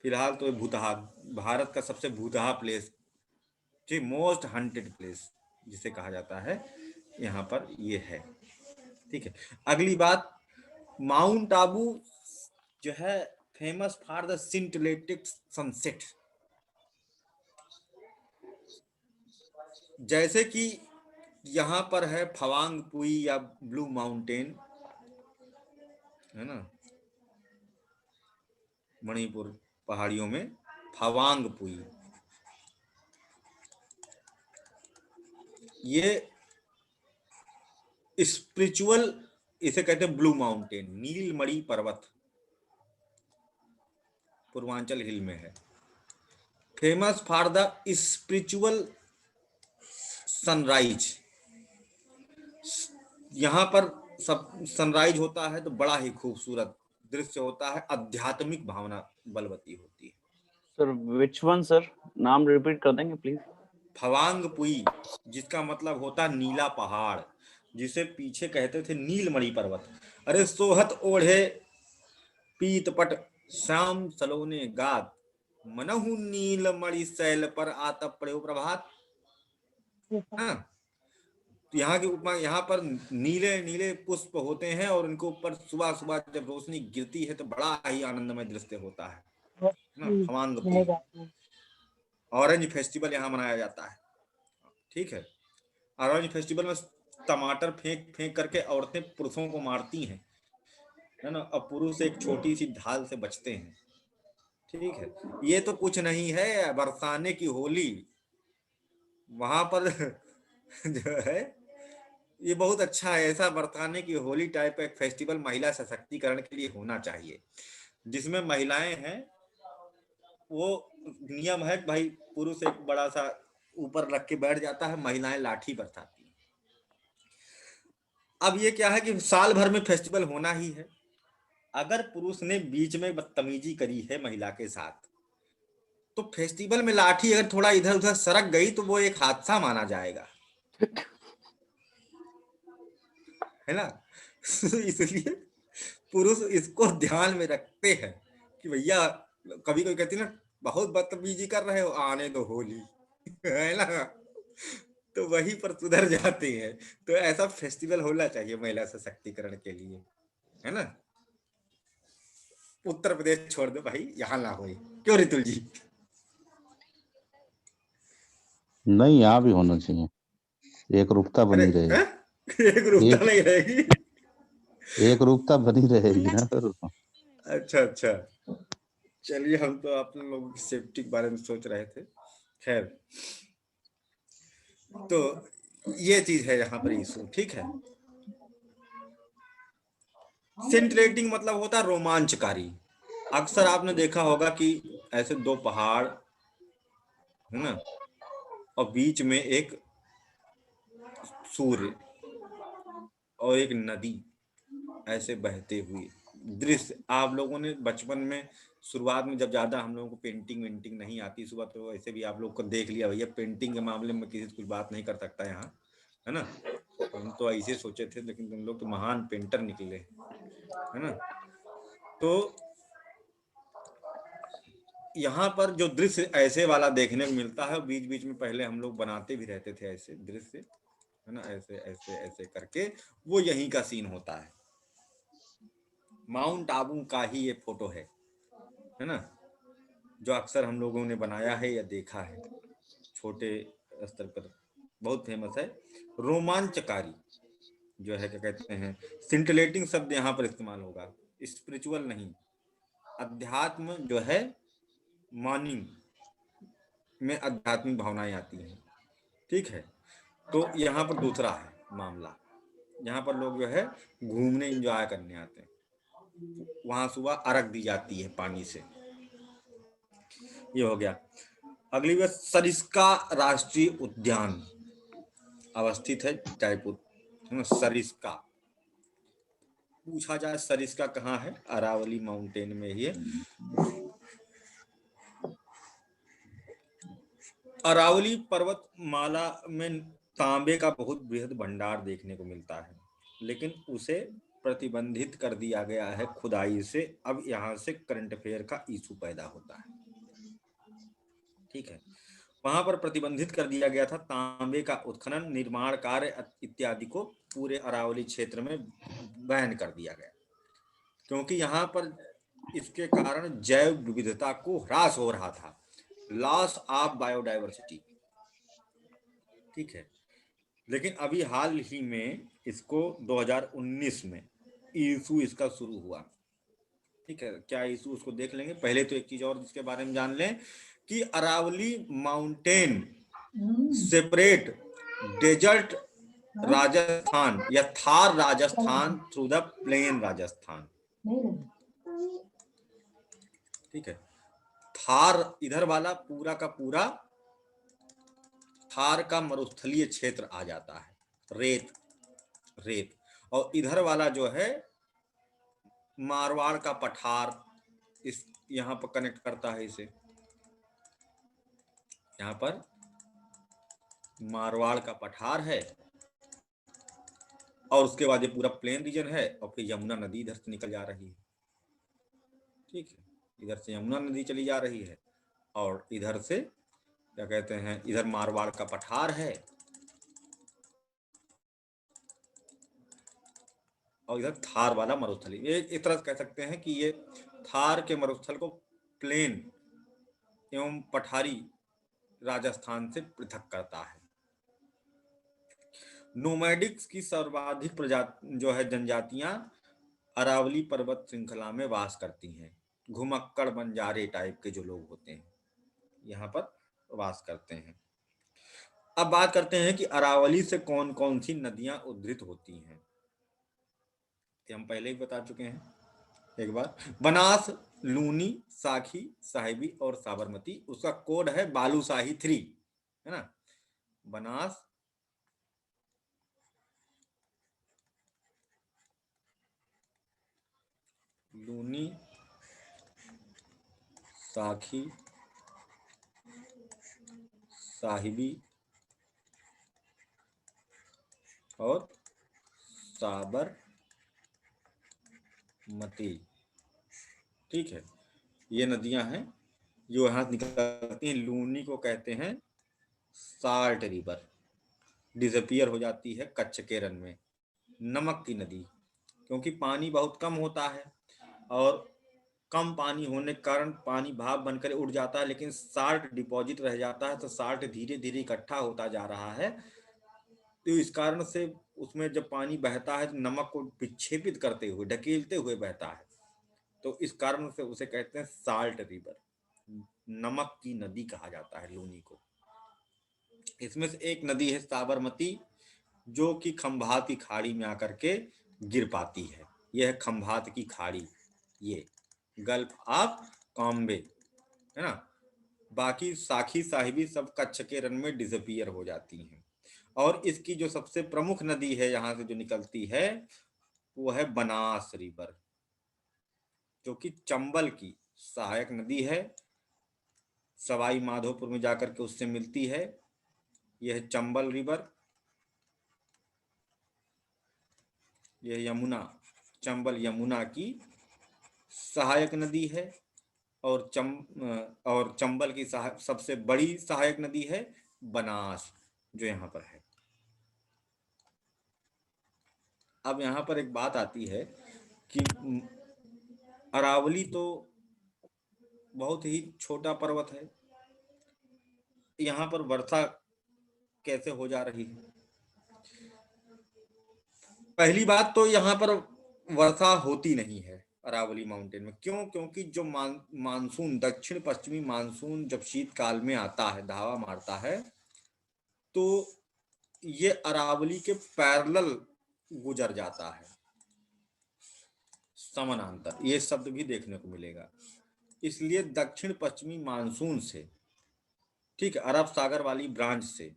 Speaker 2: फिलहाल तो भूतहा, भारत का सबसे भूतहा प्लेस, जी मोस्ट हंटेड प्लेस जिसे कहा जाता है, यहाँ पर ये है। ठीक है, अगली बात, माउंट आबू जो है फेमस फॉर द सिंटलेटिक सनसेट। जैसे कि यहाँ पर है फवांग पुई या ब्लू माउंटेन, है ना, मणिपुर पहाड़ियों में फवांग पुई, ये स्पिरिचुअल, इसे कहते हैं ब्लू माउंटेन, नीलमणि पर्वत, पूर्वांचल हिल में है, famous for the spiritual sunrise. यहाँ पर सब सनराइज होता है तो बड़ा ही खूबसूरत दृश्य होता है, आध्यात्मिक भावना बलवती होती है।
Speaker 8: सर विच वन सर, नाम रिपीट कर देंगे प्लीज?
Speaker 2: फवांग पुई, जिसका मतलब होता है नीला पहाड़, जिसे पीछे कहते थे नीलमणि पर्वत। अरे सोहत ओढ़े पीतपट श्याम सलोने गात, मनहु नीलमणि शैल पर आतप पड़े प्रभात। हाँ, तो यहाँ के ऊपर, यहाँ पर नीले नीले पुष्प होते हैं, और उनके ऊपर सुबह सुबह जब रोशनी गिरती है तो बड़ा ही आनंदमय दृश्य होता है ना। फवांग पुई, ऑरेंज फेस्टिवल यहाँ मनाया जाता है। ठीक है, ऑरेंज फेस्टिवल में टमाटर फेंक फेंक करके औरतें पुरुषों को मारती हैं, है ना, और पुरुष एक छोटी सी ढाल से बचते हैं। ठीक है, ये तो कुछ नहीं है, बरसाने की होली वहां पर जो है, ये बहुत अच्छा है। ऐसा बरसाने की होली टाइप का एक फेस्टिवल महिला सशक्तिकरण के लिए होना चाहिए, जिसमें महिलाएं हैं, वो नियम है भाई, पुरुष एक बड़ा सा ऊपर रख के बैठ जाता है, महिलाएं लाठी बरसाती हैं। अब ये क्या है कि साल भर में फेस्टिवल होना ही है, अगर पुरुष ने बीच में बदतमीजी करी है महिला के साथ, तो फेस्टिवल में लाठी अगर थोड़ा इधर उधर सरक गई तो वो एक हादसा माना जाएगा, है ना। इसलिए पुरुष इसको ध्यान में रखते हैं कि भैया, कभी कोई कहती ना बहुत बदतमीजी कर रहे हो, आने दो होली, है ना, तो वहीं पर सुधर जाते हैं। तो ऐसा फेस्टिवल होना चाहिए महिला सशक्तिकरण के लिए, है ना। उत्तर प्रदेश छोड़ दो भाई, यहाँ ना होए, क्यों रितुल जी?
Speaker 4: नहीं, यहाँ भी होना चाहिए, एक रूपता बनी रहेगी।
Speaker 2: एक रूपता नहीं रहेगी।
Speaker 4: एक रूपता बनी रहेगी ना फिर।
Speaker 2: अच्छा अच्छा, चलिए हम तो आप लोगों की सेफ्टी के बारे में सोच रहे थे। खैर, तो ये चीज है यहाँ पर इशू, ठीक है। सिंटरेटिंग मतलब होता है रोमांचकारी। अक्सर आपने देखा होगा कि ऐसे दो पहाड़ है ना, और बीच में एक सूर्य और एक नदी ऐसे बहते हुए दृश्य। आप लोगों ने बचपन में शुरुआत में जब ज्यादा हम लोगों को पेंटिंग वेंटिंग नहीं आती सुबह, तो ऐसे भी आप लोग को देख लिया भैया, पेंटिंग के मामले में किसी से कुछ बात नहीं कर सकता यहाँ, है ना। हम तो ऐसे सोचे थे, लेकिन तुम लोग तो महान पेंटर निकले, है ना। तो यहाँ पर जो दृश्य ऐसे वाला देखने को मिलता है, बीच बीच में पहले हम लोग बनाते भी रहते थे ऐसे दृश्य, है ना, ऐसे ऐसे ऐसे करके, वो यहीं का सीन होता है। माउंट आबू का ही ये फोटो है ना, जो अक्सर हम लोगों ने बनाया है या देखा है छोटे स्तर पर, बहुत फेमस है। रोमांचकारी जो है, क्या कहते हैं, सिंटिलेटिंग शब्द यहाँ पर इस्तेमाल होगा, स्पिरिचुअल नहीं। अध्यात्म जो है, मॉर्निंग में आध्यात्मिक भावनाएं आती हैं, ठीक है। तो यहाँ पर दूसरा है मामला, यहाँ पर लोग जो है घूमने एंजॉय करने आते हैं, वहां सुबह अर्घ दी जाती है पानी से। ये हो गया। अगली बात, सरिस्का राष्ट्रीय उद्यान अवस्थित है जयपुर, है ना। सरिस्का पूछा जाए, सरिस्का कहाँ है? अरावली माउंटेन में ही है। अरावली पर्वतमाला में तांबे का बहुत बृहद भंडार देखने को मिलता है, लेकिन उसे प्रतिबंधित कर दिया गया है खुदाई से। अब यहाँ से करंट अफेयर का इशू पैदा होता है, ठीक है। वहां पर प्रतिबंधित कर दिया गया था तांबे का उत्खनन, निर्माण कार्य इत्यादि को पूरे अरावली क्षेत्र में बैन कर दिया गया, क्योंकि यहाँ पर इसके कारण जैव विविधता को ह्रास हो रहा था, लॉस ऑफ बायोडाइवर्सिटी, ठीक है। लेकिन अभी हाल ही में इसको 2019 में इशू इसका शुरू हुआ, ठीक है। क्या इशू उसको देख लेंगे। पहले तो एक चीज और जिसके बारे में जान लें कि Aravali mountain separate desert Rajasthan या Thar Rajasthan through the plain Rajasthan, ठीक है। थार इधर वाला पूरा का पूरा थार का मरुस्थलीय क्षेत्र आ जाता है, रेत रेत, और इधर वाला जो है मारवाड़ का पठार, इस यहाँ पर कनेक्ट करता है इसे, यहाँ पर मारवाड़ का पठार है, और उसके बाद ये पूरा प्लेन रीजन है, और फिर यमुना नदी इधर से निकल जा रही है, ठीक है। इधर से यमुना नदी चली जा रही है, और इधर से क्या कहते हैं, इधर मारवाड़ का पठार है, और इधर थार वाला मरुस्थल। एक तरह से कह सकते हैं कि ये थार के मरुस्थल को प्लेन एवं पठारी राजस्थान से पृथक करता है। नोमैडिक्स की सर्वाधिक प्रजाति जो है जनजातियां अरावली पर्वत श्रृंखला में वास करती हैं। घुमक्कड़ बंजारे टाइप के जो लोग होते हैं यहाँ पर वास करते हैं। अब बात करते हैं कि अरावली से कौन कौन सी नदियां उद्धृत होती हैं। हम पहले ही बता चुके हैं एक बार, बनास, लूनी, साखी, साहिबी और साबरमती। उसका कोड है बालूशाही 3, है ना। बनास, लूनी, साखी, साहिबी और साबरमती, ठीक है। ये नदियां हैं जो यहाँ निकलती हैं। लूनी को कहते हैं साल्ट रिवर, डिसअपियर हो जाती है कच्छ के रन में, नमक की नदी, क्योंकि पानी बहुत कम होता है, और कम पानी होने के कारण पानी भाप बनकर उड़ जाता है, लेकिन साल्ट डिपॉजिट रह जाता है, तो साल्ट धीरे धीरे इकट्ठा होता जा रहा है, तो इस कारण से उसमें जब पानी बहता है तो नमक को विक्षेपित करते हुए, ढकेलते हुए बहता है, तो इस कारण से उसे कहते हैं साल्ट रिवर, नमक की नदी कहा जाता है लूनी को। इसमें से एक नदी है साबरमती, जो कि खंभात की खाड़ी में आकर के गिर पाती है। यह है खंभात की खाड़ी, ये गल्फ ऑफ कॉम्बे, है ना। बाकी साखी साहिबी सब कच्छ के रन में डिसअपियर हो जाती हैं। और इसकी जो सबसे प्रमुख नदी है यहाँ से जो निकलती है वो है बनास रिवर, जो कि चंबल की सहायक नदी है, सवाई माधोपुर में जाकर के उससे मिलती है। यह है चंबल रिवर, यह यमुना, चंबल यमुना की सहायक नदी है। और चंबल की सबसे बड़ी सहायक नदी है बनास, जो यहाँ पर है। अब यहाँ पर एक बात आती है कि अरावली तो बहुत ही छोटा पर्वत है, यहाँ पर वर्षा कैसे हो जा रही है? पहली बात तो यहाँ पर वर्षा होती नहीं है अरावली माउंटेन में। क्यों? क्योंकि जो मानसून, दक्षिण पश्चिमी मानसून जब शीतकाल में आता है, धावा मारता है, तो ये अरावली के पैरेलल गुजर जाता है, समानांतर, ये शब्द भी देखने को मिलेगा। इसलिए दक्षिण पश्चिमी मानसून से, ठीक है, अरब सागर वाली ब्रांच से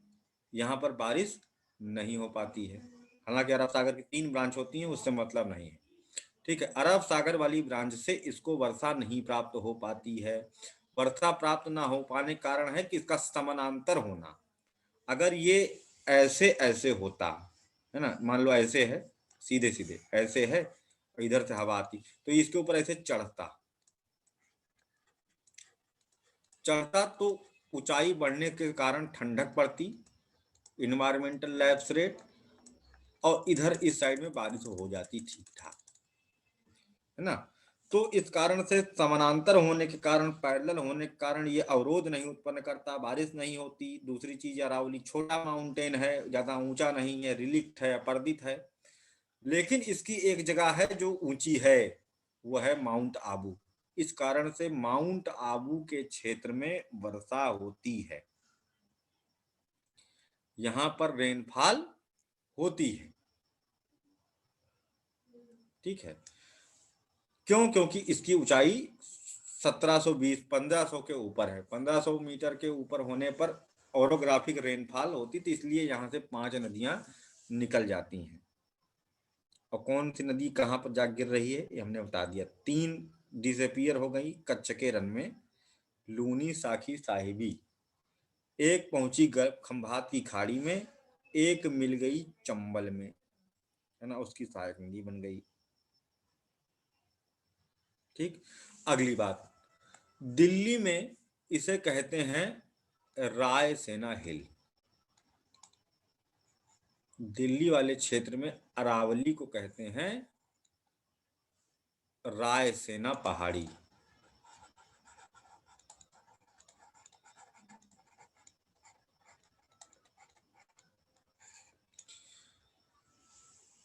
Speaker 2: यहाँ पर बारिश नहीं हो पाती है। हालांकि अरब सागर की 3 ब्रांच होती हैं, उससे मतलब नहीं है, ठीक है। अरब सागर वाली ब्रांच से इसको वर्षा नहीं प्राप्त हो पाती है। वर्षा प्राप्त ना हो पाने का कारण है कि इसका समानांतर होना। अगर ये ऐसे ऐसे होता है ना, मान लो ऐसे है, सीधे सीधे ऐसे है, इधर से हवा आती तो इसके ऊपर ऐसे चढ़ता तो ऊंचाई बढ़ने के कारण ठंडक पड़ती, इन्वायरमेंटल लैप्स रेट, और इधर इस साइड में बारिश हो जाती ठीक ठाक, है ना। तो इस कारण से समानांतर होने के कारण, पैरेलल होने के कारण ये अवरोध नहीं उत्पन्न करता, बारिश नहीं होती। दूसरी चीज, अरावली छोटा माउंटेन है, ज्यादा ऊंचा नहीं है, रिलिक्ट है, अपर्दित है। लेकिन इसकी एक जगह है जो ऊंची है, वो है माउंट आबू। इस कारण से माउंट आबू के क्षेत्र में वर्षा होती है, यहां पर रेनफॉल होती है, ठीक है। क्यों? क्योंकि इसकी ऊंचाई 1720 1500 के ऊपर है। 1500 मीटर के ऊपर होने पर ओरोग्राफिक रेनफॉल होती, तो इसलिए यहाँ से 5 नदियां निकल जाती हैं। और कौन सी नदी कहाँ पर जा गिर रही है ये हमने बता दिया। 3 डिसअपियर हो गई कच्छ के रन में, लूनी, साखी, साहिबी। एक पहुंची खंभात की खाड़ी में, एक मिल गई चंबल में, है ना, उसकी सहायक नदी बन गई, ठीक। अगली बात, दिल्ली में इसे कहते हैं रायसेना हिल। दिल्ली वाले क्षेत्र में अरावली को कहते हैं रायसेना पहाड़ी।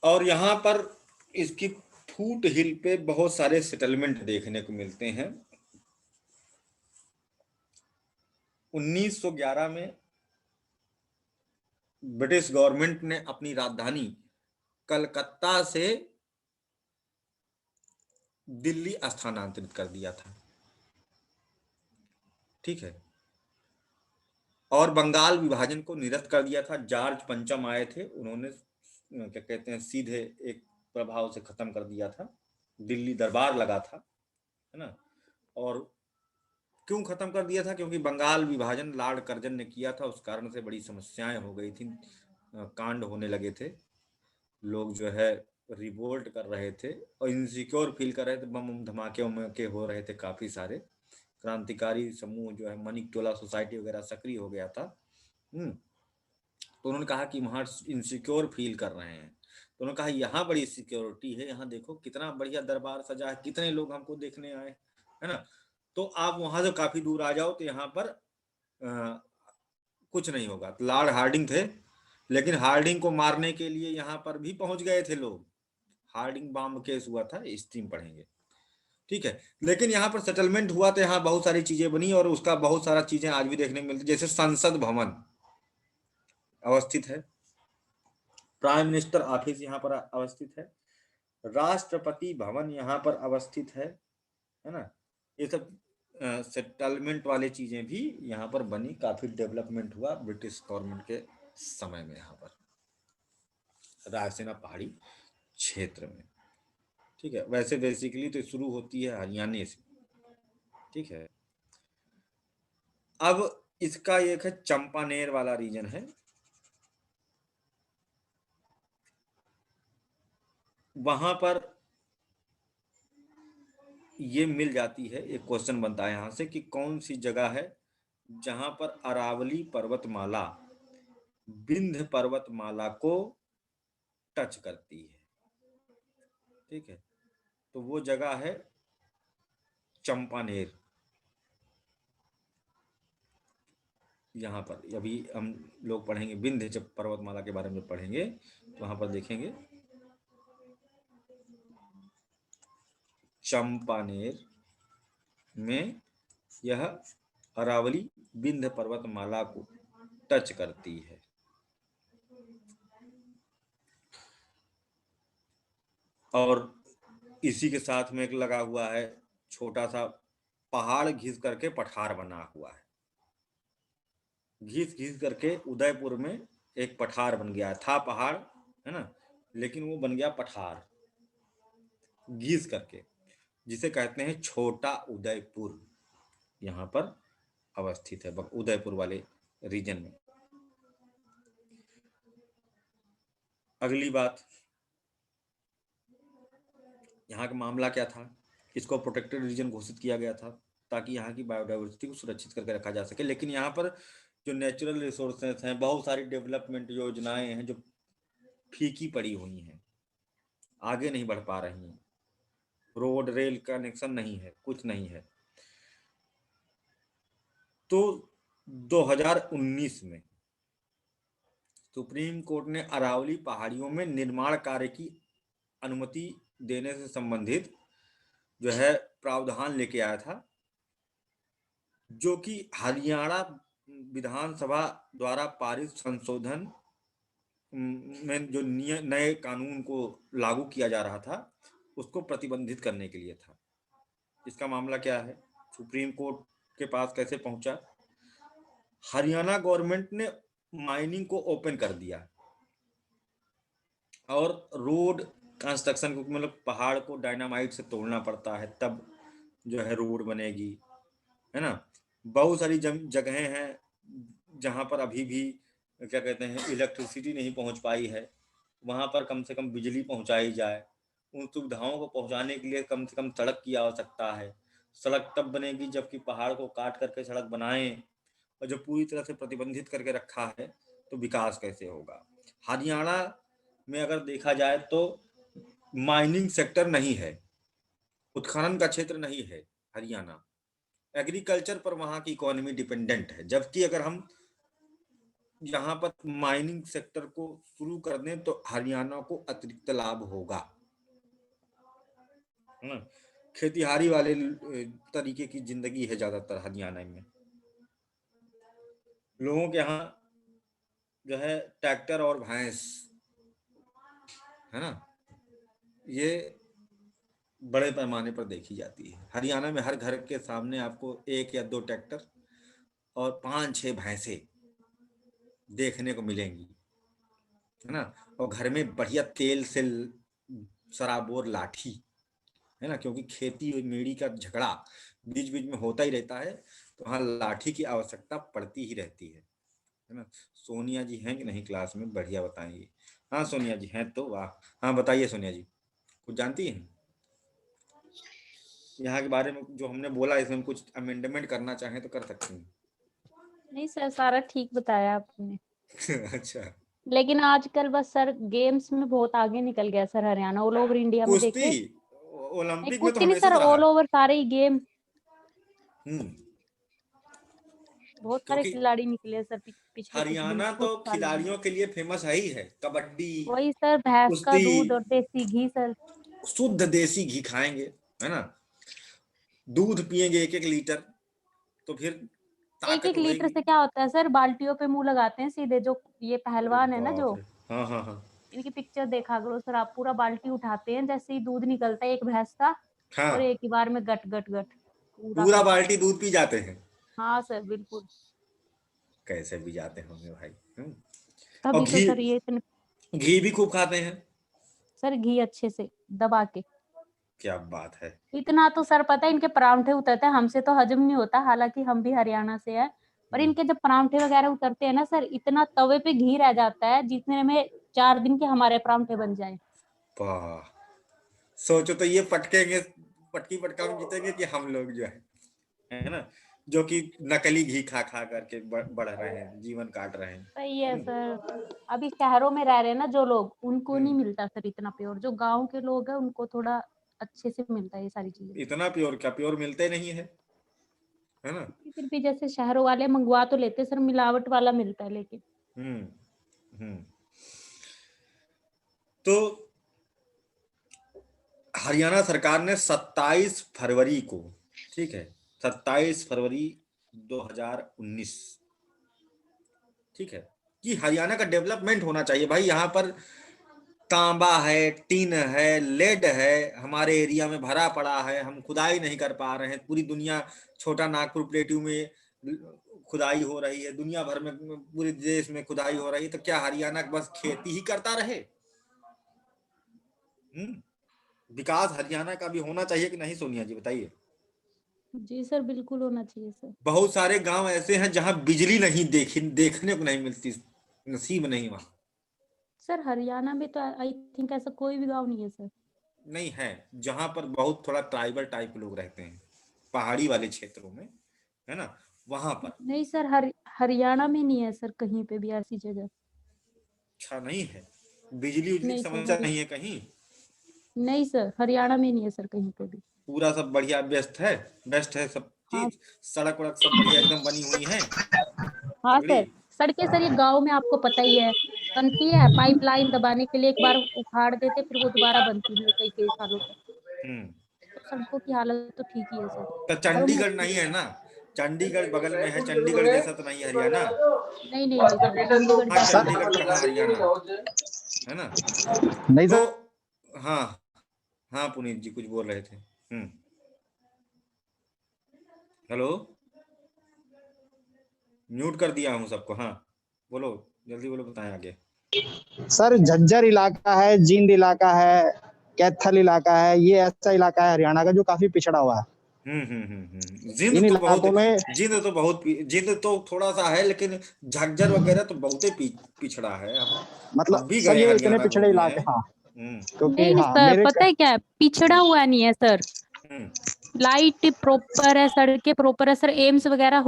Speaker 2: और यहां पर इसकी फूट हिल पे बहुत सारे सेटलमेंट देखने को मिलते हैं। 1911 में ब्रिटिश गवर्नमेंट ने अपनी राजधानी कलकत्ता से दिल्ली स्थानांतरित कर दिया था, ठीक है। और बंगाल विभाजन को निरस्त कर दिया था। जॉर्ज पंचम आए थे, उन्होंने क्या कहते हैं सीधे एक प्रभाव से खत्म कर दिया था। दिल्ली दरबार लगा था, है ना। और क्यों खत्म कर दिया था? क्योंकि बंगाल विभाजन लॉर्ड कर्जन ने किया था, उस कारण से बड़ी समस्याएं हो गई थी, कांड होने लगे थे, लोग जो है रिवोल्ट कर रहे थे और इनसिक्योर फील कर रहे थे, बम धमाके उमाके हो रहे थे, काफी सारे क्रांतिकारी समूह जो है, मनिक टोला सोसाइटी वगैरह सक्रिय हो गया था। तो उन्होंने कहा कि वहां इनसिक्योर फील कर रहे हैं, तो उन्होंने कहा यहाँ बड़ी सिक्योरिटी है, यहाँ देखो कितना बढ़िया दरबार सजा है, कितने लोग हमको देखने आए, है ना। तो आप वहां से काफी दूर आ जाओ तो यहाँ पर कुछ नहीं होगा। तो लॉर्ड हार्डिंग थे, लेकिन हार्डिंग को मारने के लिए यहाँ पर भी पहुंच गए थे लोग। हार्डिंग बम केस हुआ था, स्ट्रीम पढ़ेंगे, ठीक है। लेकिन यहाँ पर सेटलमेंट हुआ तो यहाँ बहुत सारी चीजें बनी और उसका बहुत सारा चीजें आज भी देखने को मिलती, जैसे संसद भवन अवस्थित है, प्राइम मिनिस्टर ऑफिस यहाँ पर अवस्थित है, राष्ट्रपति भवन यहाँ पर अवस्थित है ना। ये सब सेटलमेंट वाले चीजें भी यहाँ पर बनी, काफी डेवलपमेंट हुआ ब्रिटिश गवर्नमेंट के समय में यहाँ पर रायसीना पहाड़ी क्षेत्र में, ठीक है। वैसे बेसिकली तो शुरू होती है हरियाणा से, ठीक है। अब इसका एक है चंपानेर वाला रीजन है, वहां पर ये मिल जाती है। एक क्वेश्चन बनता है यहां से कि कौन सी जगह है जहां पर अरावली पर्वतमाला विंध्य पर्वतमाला को टच करती है, ठीक है। तो वो जगह है चंपानेर। यहाँ पर अभी हम लोग पढ़ेंगे विंध्य जब पर्वतमाला के बारे में पढ़ेंगे तो वहां पर देखेंगे चंपानेर में यह अरावली विंध्य पर्वतमाला को टच करती है। और इसी के साथ में एक लगा हुआ है छोटा सा पहाड़ घिस करके पठार बना हुआ है, घिस घिस करके उदयपुर में एक पठार बन गया था, पहाड़ है ना, लेकिन वो बन गया पठार घिस करके, जिसे कहते हैं छोटा उदयपुर, यहाँ पर अवस्थित है उदयपुर वाले रीजन में। अगली बात, यहाँ का मामला क्या था, इसको प्रोटेक्टेड रीजन घोषित किया गया था ताकि यहाँ की बायोडाइवर्सिटी को सुरक्षित करके रखा जा सके। लेकिन यहाँ पर जो नेचुरल रिसोर्सेस हैं, बहुत सारी डेवलपमेंट योजनाएं हैं जो फीकी पड़ी हुई हैं, आगे नहीं बढ़ पा रही हैं, रोड रेल कनेक्शन नहीं है, कुछ नहीं है। तो 2019 में सुप्रीम कोर्ट ने अरावली पहाड़ियों में निर्माण कार्य की अनुमति देने से संबंधित जो है प्रावधान लेके आया था, जो कि हरियाणा विधानसभा द्वारा पारित संशोधन में जो नए कानून को लागू किया जा रहा था उसको प्रतिबंधित करने के लिए था। इसका मामला क्या है, सुप्रीम कोर्ट के पास कैसे पहुंचा? हरियाणा गवर्नमेंट ने माइनिंग को ओपन कर दिया और रोड कंस्ट्रक्शन को, मतलब पहाड़ को डायनामाइट से तोड़ना पड़ता है तब जो है रोड बनेगी, है ना। बहुत सारी जगहें हैं जहां पर अभी भी क्या कहते हैं इलेक्ट्रिसिटी नहीं पहुंच पाई है, वहां पर कम से कम बिजली पहुंचाई जाए। उन सुविधाओं को पहुंचाने के लिए कम से कम सड़क की आवश्यकता है। सड़क तब बनेगी जबकि पहाड़ को काट करके सड़क बनाएं, और जो पूरी तरह से प्रतिबंधित करके रखा है तो विकास कैसे होगा। हरियाणा में अगर देखा जाए तो माइनिंग सेक्टर नहीं है, उत्खनन का क्षेत्र नहीं है हरियाणा, एग्रीकल्चर पर वहां की इकोनॉमी डिपेंडेंट है। जबकि अगर हम यहाँ पर माइनिंग सेक्टर को शुरू कर दें तो हरियाणा को अतिरिक्त लाभ होगा, है ना। खेतीहारी वाले तरीके की जिंदगी है ज्यादातर हरियाणा में, लोगों के यहाँ जो है ट्रैक्टर और भैंस, है ना, ये बड़े पैमाने पर देखी जाती है। हरियाणा में हर घर के सामने आपको 1 या 2 ट्रैक्टर और 5-6 भैंसे देखने को मिलेंगी, है ना। और घर में बढ़िया तेल से सराबोर लाठी, है ना, क्योंकि खेती और मेड़ी का झगड़ा बीच बीच में होता ही रहता है, तो वहाँ लाठी की आवश्यकता पड़ती ही रहती है ना। सोनिया जी हैं कि नहीं क्लास में, बढ़िया बताएंगे। हाँ सोनिया जी हैं तो वाह। हाँ बताइए सोनिया जी, कुछ जानती हैं यहाँ के बारे में? जो हमने बोला इसमें कुछ अमेंडमेंट करना चाहें तो कर सकते हैं।
Speaker 10: नहीं सर, सारा ठीक बताया आपने।
Speaker 2: अच्छा,
Speaker 10: लेकिन आजकल बस सर गेम्स में बहुत आगे निकल गया sir Haryana, all over India में देखे।
Speaker 2: ओलंपिक में तो
Speaker 10: कुश्ती नहीं
Speaker 2: हमेशा
Speaker 10: सर,
Speaker 2: से रहा।
Speaker 10: ऑल ओवर सारे ही गेम बहुत सारे
Speaker 2: क्योंकि
Speaker 10: खिलाड़ी निकले सर पिछले कुछ
Speaker 2: हरियाणा तो
Speaker 10: सालों में।
Speaker 2: खिलाड़ियों के लिए फेमस है ही है, कबड्डी,
Speaker 10: वही सर, भैंस का
Speaker 2: कुश्ती,
Speaker 10: दूध और देसी घी सर।
Speaker 2: शुद्ध देसी घी खाएंगे, है ना, दूध पिएंगे 1-1 लीटर, तो फिर
Speaker 10: एक
Speaker 2: ताकत
Speaker 10: एक लीटर
Speaker 2: होएगी।
Speaker 10: से क्या होता है सर, बाल्टियों पे मुंह लगाते हैं सीधे, जो ये
Speaker 2: अरे
Speaker 10: पहलवान है ना
Speaker 2: बाप
Speaker 10: जो,
Speaker 2: रे, हाँ हाँ हाँ
Speaker 10: इनकी पिक्चर देखा करो सर आप, पूरा बाल्टी उठाते हैं जैसे ही दूध निकलता है एक भैंस का, और
Speaker 2: हाँ,
Speaker 10: एक ही बार में गट गट गट पूरा
Speaker 2: पूरा
Speaker 10: पीते हैं।
Speaker 2: बाल्टी दूध पी जाते हैं।
Speaker 10: हाँ सर बिल्कुल।
Speaker 2: कैसे भी जाते होंगे भाई। और
Speaker 10: तभी तो
Speaker 2: घी,
Speaker 10: सर ये इतने,
Speaker 2: घी भी खूब खाते हैं।
Speaker 10: सर घी अच्छे से दबा के।
Speaker 2: क्या बात है।
Speaker 10: इतना तो सर पता है, इनके परांठे उतरते हैं, हमसे तो हजम नहीं होता, हालांकि हम भी हरियाणा से है, पर इनके जब परांठे वगैरह उतरते हैं ना सर, इतना तवे पे घी रह जाता है जितने में 4 दिन के हमारे परांठे बन जाए।
Speaker 2: वाह, सोचो तो ये पटकेंगे, पटकी पटका में जीतेंगे कि हम लोग जो है ना, जो कि नकली घी खा खा करके बढ़ रहे हैं, जीवन काट रहे हैं।
Speaker 10: सही है सर। अभी शहरों में रह रहे हैं ना जो लोग, उनको नहीं मिलता सर इतना प्योर, जो गांव के लोग हैं उनको थोड़ा अच्छे से मिलता है ये सारी चीजें।
Speaker 2: इतना प्योर क्या, प्योर मिलते नहीं है ना।
Speaker 10: फिर भी जैसे शहरों वाले मंगवा तो लेते सर, मिलावट वाला मिलता है लेकिन।
Speaker 2: हम्म। तो हरियाणा सरकार ने 27 फरवरी को, ठीक है, 27 फरवरी 2019, ठीक है, कि हरियाणा का डेवलपमेंट होना चाहिए भाई। यहाँ पर तांबा है, टीन है, लेड है, हमारे एरिया में भरा पड़ा है, हम खुदाई नहीं कर पा रहे हैं। पूरी दुनिया, छोटा नागपुर प्लेट्यू में खुदाई हो रही है, दुनिया भर में, पूरे देश में खुदाई हो रही है, तो क्या हरियाणा बस खेती ही करता रहे? विकास हरियाणा का भी होना चाहिए कि नहीं, सोनिया जी बताइए।
Speaker 10: जी सर बिल्कुल होना चाहिए सर।
Speaker 2: बहुत सारे गांव ऐसे हैं जहां बिजली नहीं देखने को नहीं मिलती, नसीब नहीं वहां।
Speaker 10: सर हरियाणा में तो आई थिंक ऐसा कोई भी गांव नहीं है सर।
Speaker 2: नहीं है, जहां पर बहुत थोड़ा ट्राइबल टाइप के लोग रहते हैं, पहाड़ी वाले क्षेत्रों में, है ना, वहां पर।
Speaker 10: नहीं सर, हरियाणा में नहीं है सर कहीं पे भी ऐसी जगह।
Speaker 2: अच्छा नहीं है, बिजली उजली की
Speaker 10: नहीं सर,
Speaker 2: समस्या नहीं है कहीं?
Speaker 10: नहीं सर हरियाणा में नहीं है सर कहीं पे भी।
Speaker 2: पूरा सब बढ़िया बेस्ट है सब
Speaker 10: हाँ
Speaker 2: चीज, सड़क वड़क सब बढ़िया एकदम बनी हुई है।
Speaker 10: हाँ सर, सड़कें सर ये गांव में आपको पता ही है, बनती है पाइपलाइन दबाने के लिए, एक बार उखाड़ देते फिर वो दोबारा बनती नहीं है कई कई सालों तक। तो सड़कों की हालत तो ठीक ही है सर।
Speaker 2: तो चंडीगढ़ नहीं है ना, चंडीगढ़ बगल में है, चंडीगढ़ जैसा तो नहीं है हरियाणा।
Speaker 10: नहीं नहीं नहीं सर, चंडीगढ़
Speaker 2: हाँ, चंडीगढ़ कहाँ हरियाणा, है ना।
Speaker 4: नहीं
Speaker 2: तो
Speaker 4: सर,
Speaker 2: हाँ हाँ, पुनीत जी कुछ बोल रहे थे। हेलो, म्यूट कर दिया हूँ सबको। हाँ बोलो, जल्दी बोलो, बताएं आगे।
Speaker 11: सर झज्जर इलाका है, जींद इलाका है, कैथल इलाका है, ये ऐसा इलाका है हरियाणा का जो काफी पिछड़ा हुआ है।
Speaker 2: जिंद तो थोड़ा सा है, लेकिन झज्जर वगैरह तो बहुत ही पिछड़ा है।
Speaker 11: मतलब
Speaker 2: हम भी
Speaker 11: सर
Speaker 2: गए
Speaker 11: ये इतने
Speaker 2: हरियाणा
Speaker 11: पिछड़े
Speaker 2: घूमने।
Speaker 11: इलाके, हाँ क्योंकि
Speaker 10: नहीं
Speaker 11: हाँ
Speaker 10: सर,
Speaker 11: मेरे
Speaker 10: पता है क्या है, पिछड़ा हुआ नहीं है सर, लाइट प्रॉपर है, सड़कें प्रॉपर है सर, एम्स वगैरह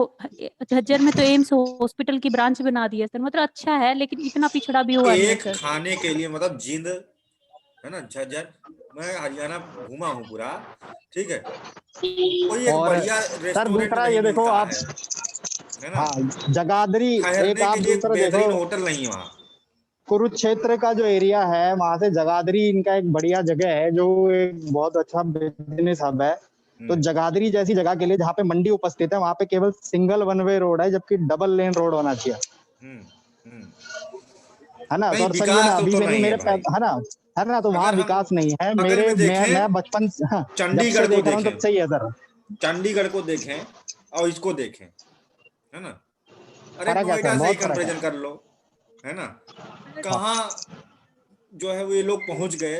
Speaker 10: झज्जर में तो एम्स हॉस्पिटल की ब्रांच बना दी है सर, मतलब अच्छा है, लेकिन इतना पिछड़ा भी हुआ नहीं है
Speaker 2: एक
Speaker 10: सर।
Speaker 2: खाने के लिए मतलब जिंद है ना, झज्जर, मैं हरियाणा घूमा हूँ पूरा, ठीक है, कोई एक
Speaker 11: और
Speaker 2: बढ़िया
Speaker 11: सर
Speaker 2: रेस्टोरेंट
Speaker 11: दूसरा
Speaker 2: नहीं
Speaker 11: ये देखो
Speaker 2: मिलता
Speaker 11: आप,
Speaker 2: है ना,
Speaker 11: हाँ जगाधरी, एक
Speaker 2: ठहरने
Speaker 11: आप
Speaker 2: के लिए
Speaker 11: दूसरा देखो
Speaker 2: बेहतरीन होटल नहीं है वहाँ।
Speaker 11: कुरुक्षेत्र का जो एरिया है वहां से जगाधरी इनका एक बढ़िया जगह है, जो एक बहुत अच्छा बिजनेस हब है। तो जगाधरी जैसी जगह के लिए जहाँ पे मंडी उपस्थित है, वहां पे केवल सिंगल वन वे रोड है, जबकि डबल लेन रोड होना चाहिए, है ना।
Speaker 2: नहीं,
Speaker 11: और सर ये मैं
Speaker 2: विकास
Speaker 11: अभी
Speaker 2: तो
Speaker 11: से नहीं,
Speaker 2: नहीं है
Speaker 11: मेरे
Speaker 2: भाई।
Speaker 11: है ना, तो वहाँ
Speaker 2: अगर हम
Speaker 11: विकास नहीं है।
Speaker 2: बगल में
Speaker 11: मैं
Speaker 2: देखें,
Speaker 11: बचपन जब
Speaker 2: चंडीगढ़
Speaker 11: से
Speaker 2: को
Speaker 11: देख रहा हूँ
Speaker 2: देखें,
Speaker 11: तब से ही है सर।
Speaker 2: चंडीगढ़ को देखें और इसको देखें, है ना, अरे
Speaker 11: फर्क है सर,
Speaker 2: नोएडा से ही
Speaker 11: बहुत फर्क है।
Speaker 2: कंपेरिजन कर लो, है ना, कहाँ जो है वो ये लोग पहुंच गए,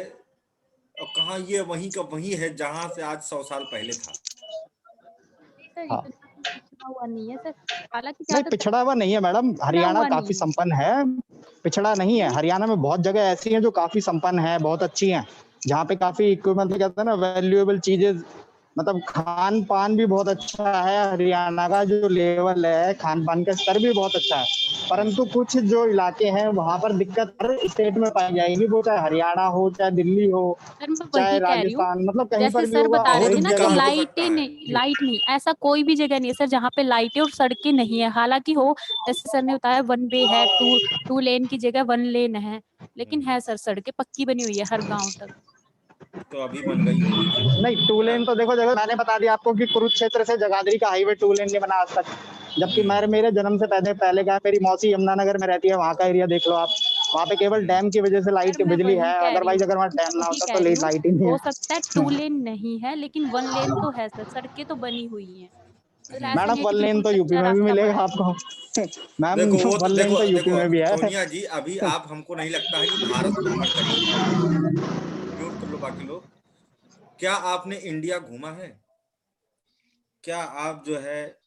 Speaker 2: और कहाँ ये वहीं का वहीं है जहां से आज 100 साल पहले था।
Speaker 11: हाँ।
Speaker 10: पिछड़ा हुआ नहीं है सर, हालांकि
Speaker 11: नहीं पिछड़ा हुआ नहीं है मैडम, हरियाणा काफी संपन्न है, पिछड़ा नहीं है। हरियाणा में बहुत जगह ऐसी हैं जो काफी संपन्न है, बहुत अच्छी हैं, जहाँ पे काफी मतलब कहते हैं ना वैल्यूएबल चीजें मतलब खान पान भी बहुत अच्छा है। हरियाणा का जो लेवल है खान पान का स्तर भी बहुत अच्छा है, परंतु कुछ जो इलाके हैं वहां पर दिक्कत हर स्टेट में पाई जाएगी, वो चाहे हरियाणा हो, चाहे दिल्ली हो,
Speaker 10: सर मैं
Speaker 11: चाहे
Speaker 10: वही कह रही हूँ,
Speaker 11: राजस्थान, मतलब कहीं
Speaker 10: जैसे
Speaker 11: पर भी
Speaker 10: सर
Speaker 11: होगा,
Speaker 10: बता
Speaker 11: हर
Speaker 10: रहे थे
Speaker 11: एक
Speaker 10: ना कि
Speaker 11: जगह।
Speaker 10: लाइट नहीं, ऐसा कोई भी जगह नहीं है सर जहाँ पे लाइटें और सड़कें नहीं है। हालांकि हो, जैसे सर ने बताया 1 वे है, टू लेन की जगह 1 लेन है, लेकिन है सर, सड़कें पक्की बनी हुई है हर गांव तक।
Speaker 2: तो अभी बन गई होगी फिर।
Speaker 11: नहीं, 2 लेन तो देखो जगह मैंने बता दिया आपको कि कुरुक्षेत्र से जगाधरी का हाईवे 2 लेन नहीं बना आज तक। जबकि मेरे जन्म से पहले क्या, मेरी मौसी यमुनानगर में रहती है, वहाँ का एरिया देख लो आप, वहाँ पे केवल डैम की वजह से लाइट
Speaker 10: सर मैं
Speaker 11: बिजली
Speaker 10: वही
Speaker 11: है,
Speaker 10: कह रही
Speaker 11: अदरवाइज
Speaker 10: हूँ,
Speaker 11: अगर वहाँ
Speaker 10: मैं
Speaker 11: डैम ना
Speaker 10: वही
Speaker 11: होता
Speaker 10: कह
Speaker 11: तो
Speaker 10: रही हूँ,
Speaker 11: लाइट ही नहीं
Speaker 10: हो
Speaker 11: है।
Speaker 10: सकता है 2 लेन नहीं है, लेकिन 1 लेन तो है सर, सड़कें तो बनी हुई हैं। मतलब ऐसा
Speaker 11: मैडम
Speaker 10: नहीं है
Speaker 11: 1
Speaker 10: कि
Speaker 11: लेन
Speaker 10: बिल्कुल
Speaker 11: तो यूपी
Speaker 10: कच्चा
Speaker 11: में भी
Speaker 10: रास्ता
Speaker 11: मिलेगा
Speaker 10: पड़ा है।
Speaker 11: आपको। मैम
Speaker 2: देखो वो
Speaker 11: 1
Speaker 2: तो
Speaker 11: लेन
Speaker 2: देखो
Speaker 11: तो यूपी
Speaker 2: देखो
Speaker 11: में भी है।
Speaker 2: सोनिया जी, अभी आप, हमको नहीं लगता है कि भारत भ्रमण करी हैं। म्यूट कर लो बाकी लोग। क्या आपने इंडिया घूमा है? क्या आप जो है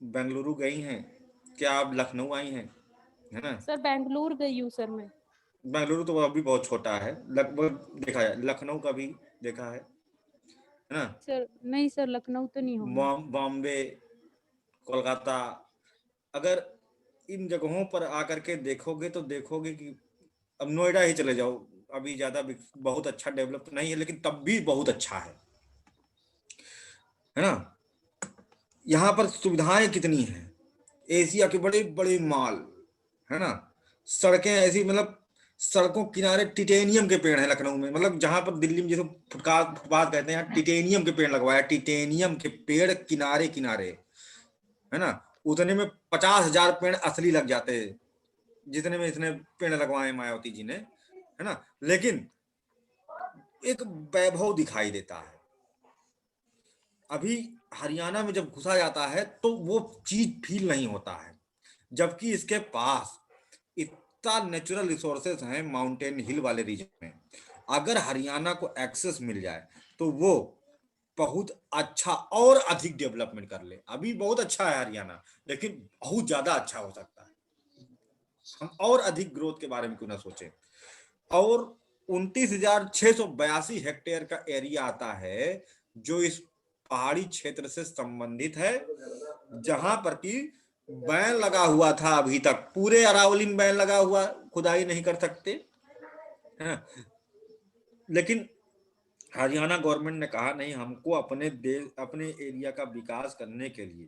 Speaker 2: बेंगलुरु गई हैं? क्या आप लखनऊ आई हैं? है ना?
Speaker 10: सर बेंगलुरु गई हूँ सर मैं।
Speaker 2: बेंगलुरु तो अभी बहुत छोटा है, लगभग देखा है। लखनऊ का भी देखा है ना?
Speaker 10: सर नहीं सर, लखनऊ तो नहीं हूँ मैं।
Speaker 2: बॉम्बे, कोलकाता, अगर इन जगहों पर आकर के देखोगे तो देखोगे कि अब नोएडा ही चले जाओ, अभी ज्यादा बहुत अच्छा डेवलप नहीं है, लेकिन तब भी बहुत अच्छा है ना? यहाँ पर सुविधाएं कितनी हैं, एशिया के बड़े बड़े मॉल, है ना? सड़कें ऐसी, मतलब सड़कों किनारे टिटेनियम के पेड़ हैं लखनऊ में, मतलब जहां पर दिल्ली में जैसे फुटपाथ कहते हैं, यहाँ टिटेनियम के पेड़ लगवाया, टिटेनियम के पेड़ किनारे किनारे, है ना? उतने में 50,000 पेड़ असली लग जाते हैं, जितने में इसने पेड़ लगवाए मायावती जी ने, है ना? लेकिन एक वैभव दिखाई देता है। अभी हरियाणा में जब घुसा जाता है तो वो चीज फील नहीं होता है, जबकि इसके पास इतना नेचुरल रिसोर्सेज हैं माउंटेन हिल वाले रीजन में। अगर हरियाणा को एक्सेस मिल जाए तो वो बहुत अच्छा और अधिक डेवलपमेंट कर ले। अभी बहुत अच्छा है हरियाणा, लेकिन बहुत ज्यादा अच्छा हो सकता है। हम और अधिक ग्रोथ के बारे में क्यों ना सोचें? और 29,682 हेक्टेयर का एरिया आता है जो इस पहाड़ी क्षेत्र से संबंधित है, जहां पर कि बैन लगा हुआ था। अभी तक पूरे अरावली में बैन लगा हुआ, खुदाई नहीं कर सकते, है ना? लेकिन हरियाणा गवर्नमेंट ने कहा नहीं, हमको अपने देश, अपने एरिया का विकास करने के लिए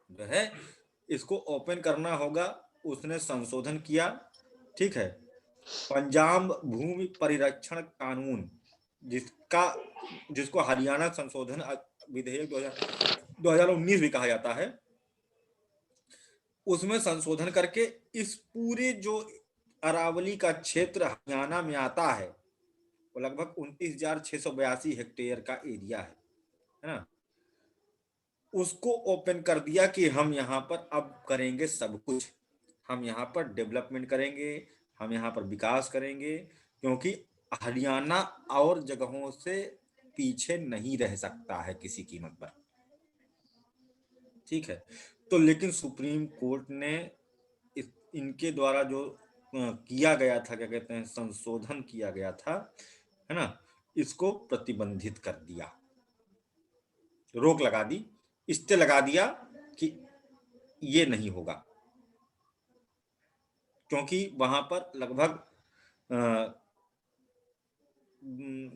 Speaker 2: जो है इसको ओपन करना होगा। उसने संशोधन किया, ठीक है। पंजाब भूमि परिरक्षण कानून, जिसको हरियाणा संशोधन विधेयक 2019 भी कहा जाता है, उसमें संशोधन करके इस पूरे जो अरावली का क्षेत्र हरियाणा में आता है, वो लगभग 29,682 हेक्टेयर का एरिया है ना? उसको ओपन कर दिया कि हम यहाँ पर अब करेंगे सब कुछ, हम यहाँ पर डेवलपमेंट करेंगे, हम यहाँ पर विकास करेंगे, क्योंकि हरियाणा और जगहों से पीछे नहीं रह सकता है किसी कीमत पर, ठीक है। तो लेकिन सुप्रीम कोर्ट ने इनके द्वारा जो किया गया था, क्या कहते हैं, संशोधन किया गया था, है ना, इसको प्रतिबंधित कर दिया, रोक लगा दी, स्टे लगा दिया कि ये नहीं होगा, क्योंकि वहां पर लगभग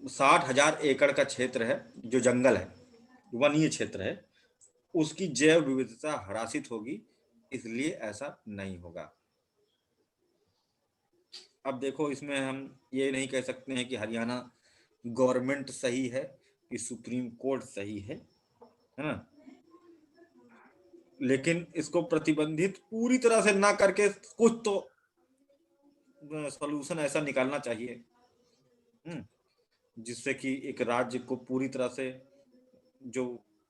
Speaker 2: 60,000 एकड़ का क्षेत्र है जो जंगल है, वनीय क्षेत्र है, उसकी जैव विविधता ह्रासित होगी, इसलिए ऐसा नहीं होगा। अब देखो, इसमें हम ये नहीं कह सकते हैं कि हरियाणा गवर्नमेंट सही है कि सुप्रीम कोर्ट सही है ना? लेकिन इसको प्रतिबंधित पूरी तरह से ना करके कुछ तो सॉल्यूशन ऐसा निकालना चाहिए जिससे कि एक राज्य को पूरी तरह से जो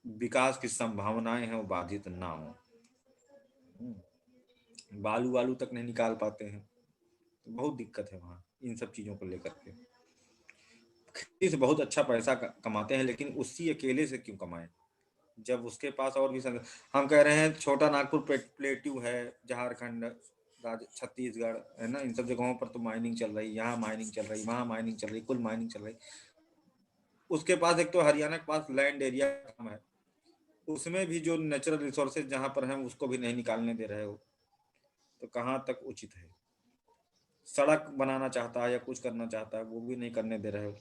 Speaker 2: विकास की संभावनाएं हैं वो बाधित ना हो। बालू वालू तक नहीं निकाल पाते हैं, तो बहुत दिक्कत है वहाँ इन सब चीजों को लेकर के। खेती से बहुत अच्छा पैसा कमाते हैं, लेकिन उसी अकेले से क्यों कमाएं जब उसके पास और भी हम कह रहे हैं छोटा नागपुर प्लेट्यू है, झारखंड, छत्तीसगढ़, है ना, इन सब जगहों पर तो माइनिंग चल रही, यहाँ माइनिंग चल रही, वहाँ माइनिंग चल रही, कुल माइनिंग चल रही। उसके पास एक तो हरियाणा के पास लैंड एरिया कम है, उसमें भी जो नेचुरल रिसोर्सेज जहां पर हैं उसको भी नहीं निकालने दे रहे हो, तो कहाँ तक उचित है। सड़क बनाना चाहता है या कुछ करना चाहता है वो भी नहीं करने दे रहे हो।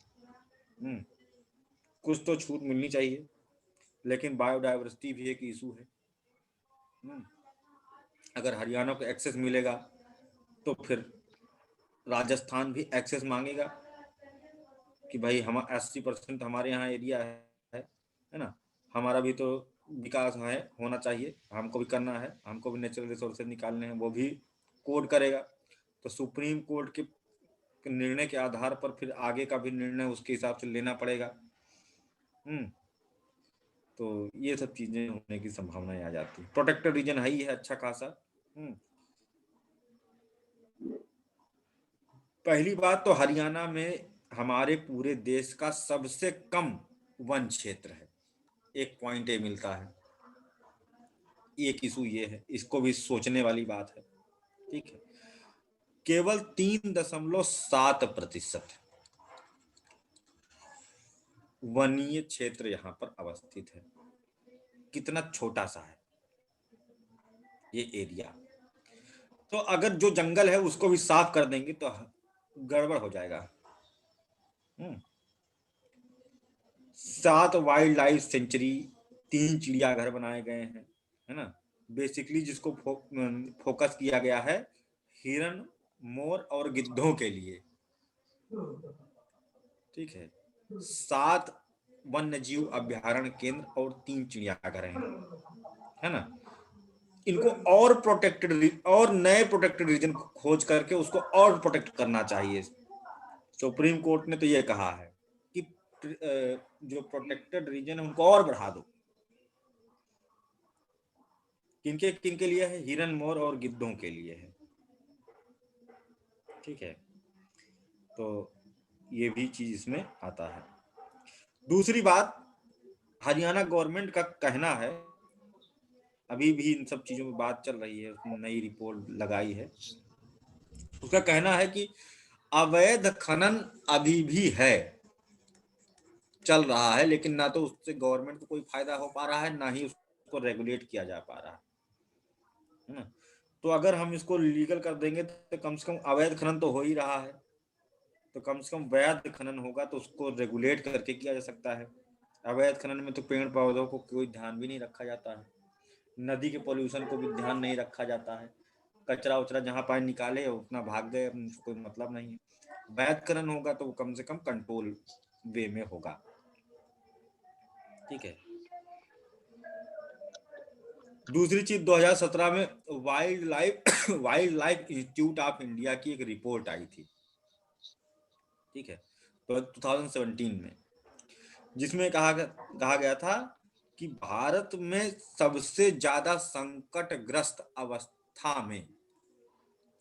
Speaker 2: कुछ तो छूट मिलनी चाहिए, लेकिन बायोडाइवर्सिटी भी एक इशू है। अगर हरियाणा को एक्सेस मिलेगा तो फिर राजस्थान भी एक्सेस मांगेगा कि भाई हम 80% हमारे यहाँ एरिया है ना, हमारा भी तो विकास है, होना चाहिए, हमको भी करना है, हमको भी नेचुरल रिसोर्सेज निकालने हैं, वो भी कोड करेगा। तो सुप्रीम कोर्ट के निर्णय के आधार पर फिर आगे का भी निर्णय उसके हिसाब से लेना पड़ेगा। तो ये सब चीजें होने की संभावनाएं आ जाती है। प्रोटेक्टेड रीजन है ही है अच्छा खासा। पहली बात तो हरियाणा में हमारे पूरे देश का सबसे कम वन क्षेत्र है, 1 पॉइंट ए मिलता है। एक इशू ये है, इसको भी सोचने वाली बात है। ठीक है, केवल 3.7% वनीय क्षेत्र यहाँ पर अवस्थित है। कितना छोटा सा है ये एरिया। तो अगर जो जंगल है उसको भी साफ कर देंगे तो गड़बड़ हो जाएगा। 7 वाइल्ड लाइफ सेंचुरी, 3 चिड़ियाघर बनाए गए हैं, है ना। बेसिकली जिसको फोकस किया गया है हिरन, मोर और गिद्धों के लिए। ठीक है, 7 वन्य जीव अभ्यारण्य केंद्र और 3 चिड़ियाघर हैं, है ना। इनको और प्रोटेक्टेड और नए प्रोटेक्टेड रीजन खोज करके उसको और प्रोटेक्ट करना चाहिए। सुप्रीम कोर्ट ने तो ये कहा है कि जो प्रोटेक्टेड रीजन है उनको और बढ़ा दो। किनके किनके लिए है? हिरन, मोर और गिद्धों के लिए है। ठीक है, तो ये भी चीज इसमें आता है। दूसरी बात, हरियाणा गवर्नमेंट का कहना है, अभी भी इन सब चीजों में बात चल रही है, उसने नई रिपोर्ट लगाई है, उसका कहना है कि अवैध खनन अभी भी है, चल रहा है, लेकिन ना तो उससे गवर्नमेंट को कोई फायदा हो पा रहा है, ना ही उसको रेगुलेट किया जा पा रहा है ना। तो अगर हम इसको लीगल कर देंगे तो कम से कम अवैध खनन तो हो ही रहा है, तो कम से कम वैध खनन होगा तो उसको रेगुलेट करके किया जा सकता है। अवैध खनन में तो पेड़ पौधों को कोई ध्यान भी नहीं रखा जाता है, नदी के पोल्यूशन को भी ध्यान नहीं रखा जाता है, कचरा उचरा जहां पानी निकाले उतना भाग गए, उनको कोई मतलब नहीं है। वैध खनन होगा तो कम से कम कंट्रोल वे में होगा। ठीक है, दूसरी चीज, 2017 में wild life institute of India की एक रिपोर्ट आई थी। ठीक है, तो 2017 में, जिसमें कहा गया था कि भारत में सबसे ज्यादा संकटग्रस्त अवस्था में,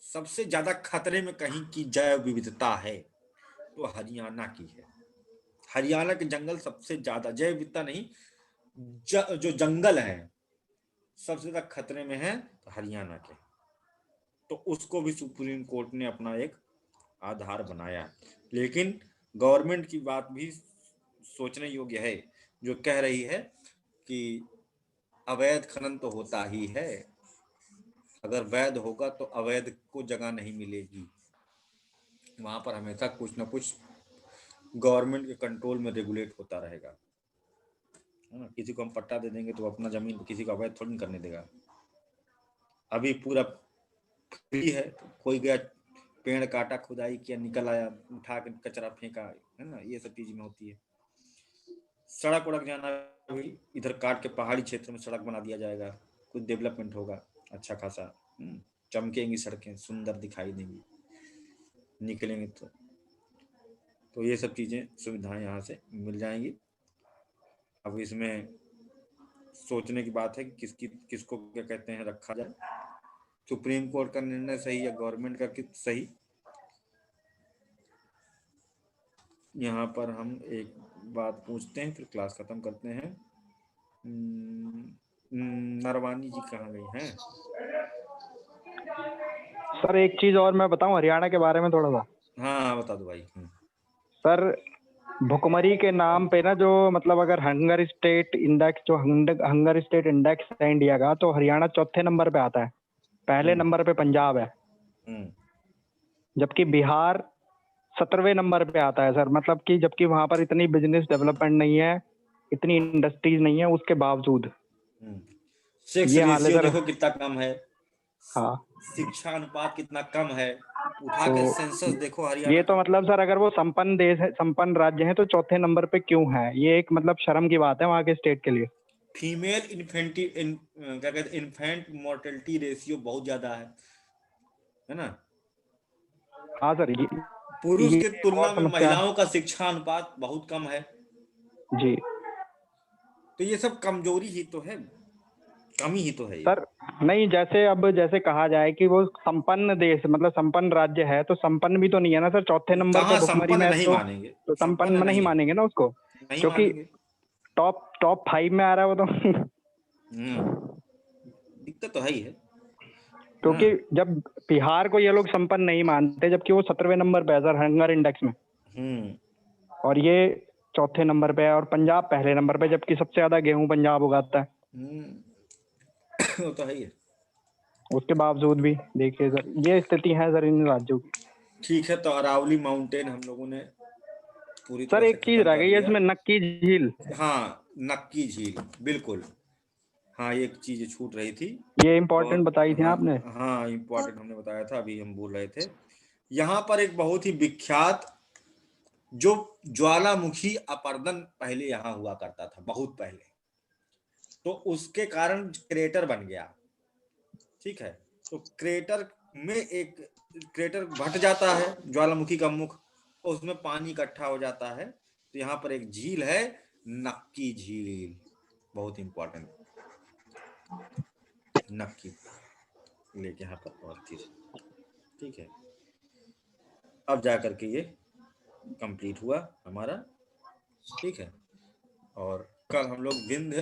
Speaker 2: सबसे ज्यादा खतरे में कहीं की जैव विविधता है तो हरियाणा की है। हरियाणा के जंगल सबसे ज्यादा, जैव विविधता नहीं, जो जंगल है सबसे ज्यादा खतरे में है तो हरियाणा के। तो उसको भी सुप्रीम कोर्ट ने अपना एक आधार बनाया। लेकिन गवर्नमेंट की बात भी सोचने योग्य है, जो कह रही है कि अवैध खनन तो होता ही है, अगर वैध होगा तो अवैध को जगह नहीं मिलेगी, वहां पर हमेशा कुछ ना कुछ गवर्नमेंट के कंट्रोल में रेगुलेट होता रहेगा, है ना। किसी को हम पट्टा दे देंगे तो अपना जमीन किसी को अवैध थोड़ी करने देगा। अभी पूरा फ्री है, कोई गया पेड़ काटा, खुदाई किया, निकल आया, उठा के कचरा फेंका, है ना, ये सब चीज में होती है। सड़क वड़क जाना भी इधर काट के पहाड़ी क्षेत्र में सड़क बना दिया जाएगा, कुछ डेवलपमेंट होगा अच्छा खासा, चमकेंगी सड़कें, सुंदर दिखाई देंगी, निकलेंगे तो ये सब चीजें सुविधाएं यहाँ से मिल जाएंगी। अब इसमें सोचने की बात है कि किसको क्या कहते हैं रखा जाए, सुप्रीम कोर्ट का निर्णय सही या गवर्नमेंट का सही। यहाँ पर हम एक बात पूछते हैं, फिर क्लास खत्म करते हैं। नरवानी जी कहाँ गई हैं?
Speaker 1: सर एक चीज और मैं बताऊं हरियाणा के बारे में थोड़ा सा।
Speaker 2: हाँ बता दो भाई।
Speaker 1: सर
Speaker 11: भुखमरी के नाम पे ना जो मतलब अगर हंगर स्टेट इंडेक्स जो हंगर स्टेट इंडेक्स है इंडिया का, तो हरियाणा चौथे नंबर पे आता है, पहले नंबर पे पंजाब है, जबकि बिहार 17वें नंबर पे आता है सर। मतलब कि जबकि वहां पर इतनी बिजनेस डेवलपमेंट नहीं है, इतनी इंडस्ट्रीज नहीं है, उसके बावजूद
Speaker 2: सेक्स
Speaker 11: ये हाल है
Speaker 2: रेशियो
Speaker 11: सर।
Speaker 2: देखो कितना कम है,
Speaker 11: हाँ,
Speaker 2: शिक्षा अनुपात कितना कम है, उठा
Speaker 11: तो
Speaker 2: के सेंसस देखो हरियाणा
Speaker 11: ये तो
Speaker 2: का।
Speaker 11: मतलब सर अगर वो संपन्न देश है, संपन्न राज्य है, तो चौथे नंबर पे क्यों है? ये एक मतलब शर्म की बात है वहाँ के स्टेट के लिए।
Speaker 2: फीमेल क्या कहते हैं, इन्फेंट मोर्टेलिटी रेशियो बहुत ज्यादा है ना।
Speaker 11: हाँ सर,
Speaker 2: पुरुष
Speaker 11: ये
Speaker 2: के तुलना
Speaker 11: और
Speaker 2: में
Speaker 11: समस्या
Speaker 2: महिलाओं का शिक्षा अनुपात बहुत कम है।
Speaker 11: जी
Speaker 2: तो ये सब कमजोरी ही तो है, कमी ही तो है ये।
Speaker 11: सर। नहीं, जैसे अब जैसे कहा जाए कि वो संपन्न देश मतलब संपन्न राज्य है, तो संपन्न भी तो नहीं है ना सर। चौथे नंबर पे
Speaker 2: कहाँ
Speaker 11: भुखमरी
Speaker 2: संपन्न
Speaker 11: में है,
Speaker 2: नहीं मानेंगे,
Speaker 11: तो संपन्न नहीं मानेंगे ना उसको,
Speaker 2: नहीं
Speaker 11: क्योंकि
Speaker 2: मानेंगे।
Speaker 11: टॉप 5 में आ रहा है वो तो।
Speaker 2: दिक्कत तो है ही है,
Speaker 11: क्योंकि जब बिहार को ये लोग संपन्न नहीं मानते, जबकि वो 17वें नंबर पे है सर हंगर इंडेक्स में, और ये चौथे नंबर पे है, और पंजाब पहले नंबर पे, जबकि सबसे ज्यादा गेहूं पंजाब उगाता है।
Speaker 2: वो तो है ही है।
Speaker 11: उसके बावजूद भी देखिए सर, ये स्थिति है सर इन राज्यों की।
Speaker 2: ठीक है, तो अरावली माउंटेन हम लोगों ने पूरी
Speaker 11: सर
Speaker 2: तरह से
Speaker 11: एक चीज
Speaker 2: खत्म
Speaker 11: रह
Speaker 2: कर
Speaker 11: गई है
Speaker 2: दिया।
Speaker 11: इसमें, नक्की झील।
Speaker 2: हाँ, नक्की झील, बिल्कुल। हाँ, एक चीज छूट रही थी,
Speaker 11: ये इम्पोर्टेंट बताई थी आपने।
Speaker 2: हाँ इम्पोर्टेंट हमने बताया था, अभी हम भूल रहे थे। यहाँ पर एक बहुत ही विख्यात जो ज्वालामुखी अपर्दन पहले यहाँ हुआ करता था, बहुत पहले, तो उसके कारण क्रेटर बन गया। ठीक है, तो क्रेटर में एक क्रेटर फट जाता है, ज्वालामुखी का मुख, और उसमें पानी इकट्ठा हो जाता है। तो यहाँ पर एक झील है, नक्की झील, बहुत इंपॉर्टेंट, नक्की लेके यहाँ पर पहुंचती है। ठीक है, अब जा करके ये कंप्लीट हुआ हमारा। ठीक है, और कल हम लोग विंध्य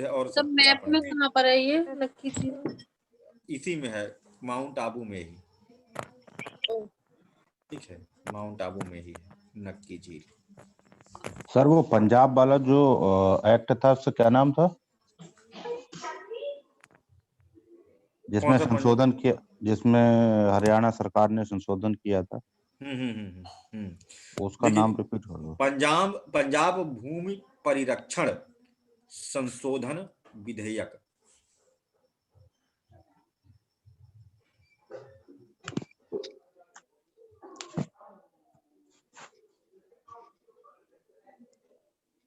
Speaker 2: और
Speaker 10: सब मैप में कहाँ पर है ये नक्की झील?
Speaker 2: इसी में है, माउंट आबू में ही। ठीक है, माउंट आबू में ही है नक्की झील।
Speaker 4: सर वो पंजाब वाला जो एक्ट था, उसका क्या नाम था, जिसमें संशोधन किया, जिसमें हरियाणा सरकार ने संशोधन किया था? उसका नाम रिपीट कर दो।
Speaker 2: पंजाब भूमि परिरक्षण संशोधन विधेयक।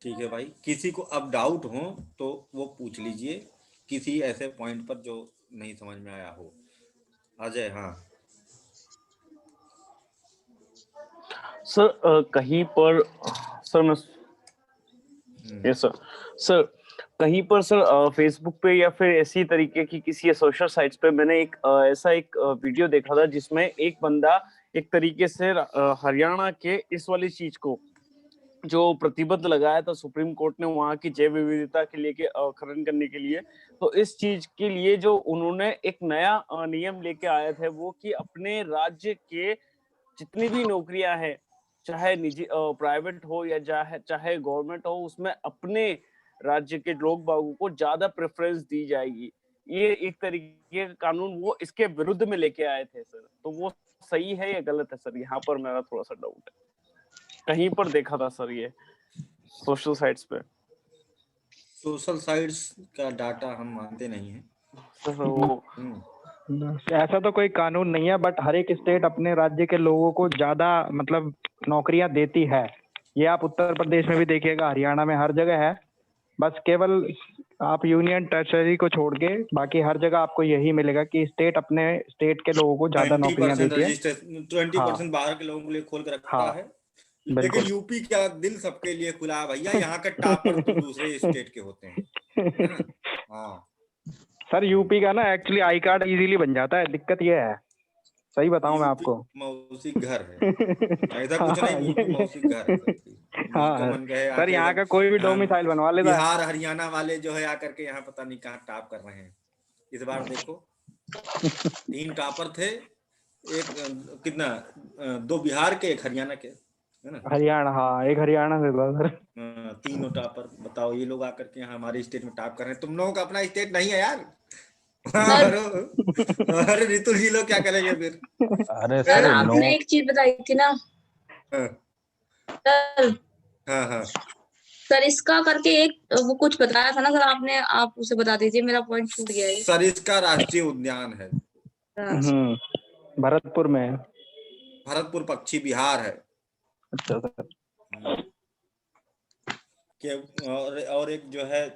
Speaker 2: ठीक है भाई, किसी को अब डाउट हो तो वो पूछ लीजिए, किसी ऐसे पॉइंट पर जो नहीं समझ में आया हो। अजय? हाँ
Speaker 8: सर, कहीं पर सर मैं यस सर कहीं पर सर फेसबुक पे या फिर ऐसी तरीके की किसी सोशल साइट्स पे मैंने एक ऐसा एक वीडियो देखा था, जिसमें एक बंदा एक तरीके से हरियाणा के इस वाली चीज को जो प्रतिबंध लगाया था सुप्रीम कोर्ट ने वहां की जैव विविधता के लिए खनन करने के लिए, तो इस चीज के लिए जो उन्होंने एक नया नियम लेके आए थे, वो कि अपने राज्य के जितनी भी नौकरियां हैं, चाहे निजी प्राइवेट हो या चाहे गवर्नमेंट हो, उसमें अपने राज्य के लोग बागों को ज्यादा प्रेफरेंस दी जाएगी। ये एक तरीके का कानून वो इसके विरुद्ध में लेके आए थे सर, तो वो सही है या गलत है सर? यहाँ पर मेरा थोड़ा सा डाउट है, कहीं पर देखा था सर ये सोशल साइट्स पे।
Speaker 2: सोशल साइट्स का डाटा हम मानते नहीं है
Speaker 11: ऐसा तो कोई कानून नहीं है, बट हर एक स्टेट अपने राज्य के लोगों को ज्यादा मतलब नौकरियां देती है। ये आप उत्तर प्रदेश में भी देखिएगा, हरियाणा में, हर जगह है। बस केवल आप यूनियन टेरिटरी को छोड़ के बाकी हर जगह आपको यही मिलेगा कि स्टेट अपने स्टेट के लोगों को ज्यादा नौकरियां देती है।
Speaker 2: 20% बाहर के लोगों के लिए खोल कर रखा है, लेकिन यूपी का दिल सबके लिए खुला है भैया। यहाँ के टॉपर तो दूसरे स्टेट के होते हैं। हाँ
Speaker 11: सर, यूपी का ना एक्चुअली आई कार्ड इजीली बन जाता है, दिक्कत ये है, सही बताऊं मैं आपको।
Speaker 2: मौसी घर है, ऐसा कुछ नहीं, यूपी मौसी घर है।
Speaker 11: हाँ सर, यहाँ का कोई भी डोमिसाइल बनवा लेता है।
Speaker 2: बिहार हरियाणा वाले जो है आकर के यहाँ पता नहीं कहाँ टॉप कर रहे हैं। इस बार देखो 3 टॉपर थे, एक कितना 2 बिहार के, 1 हरियाणा के, है ना।
Speaker 12: हरियाणा, हाँ एक हरियाणा से था सर।
Speaker 2: तीनों टॉपर बताओ, ये लोग आकर के यहाँ हमारे स्टेट में टॉप कर रहे हैं। तुम लोगों का अपना स्टेट नहीं है यार। अरे रितुल जी लोग क्या करेंगे फिर?
Speaker 4: अरे
Speaker 5: सर
Speaker 4: सर
Speaker 5: आपने एक चीज बताई थी ना सर।
Speaker 2: हाँ हाँ
Speaker 5: सर इसका करके एक वो कुछ बताया था ना सर आपने, आप उसे बता दीजिए, मेरा पॉइंट छूट गया है।
Speaker 2: सरिस्का राष्ट्रीय उद्यान है,
Speaker 12: भरतपुर में है।
Speaker 2: भरतपुर पक्षी विहार है।
Speaker 12: अच्छा सर।
Speaker 2: के और एक जो है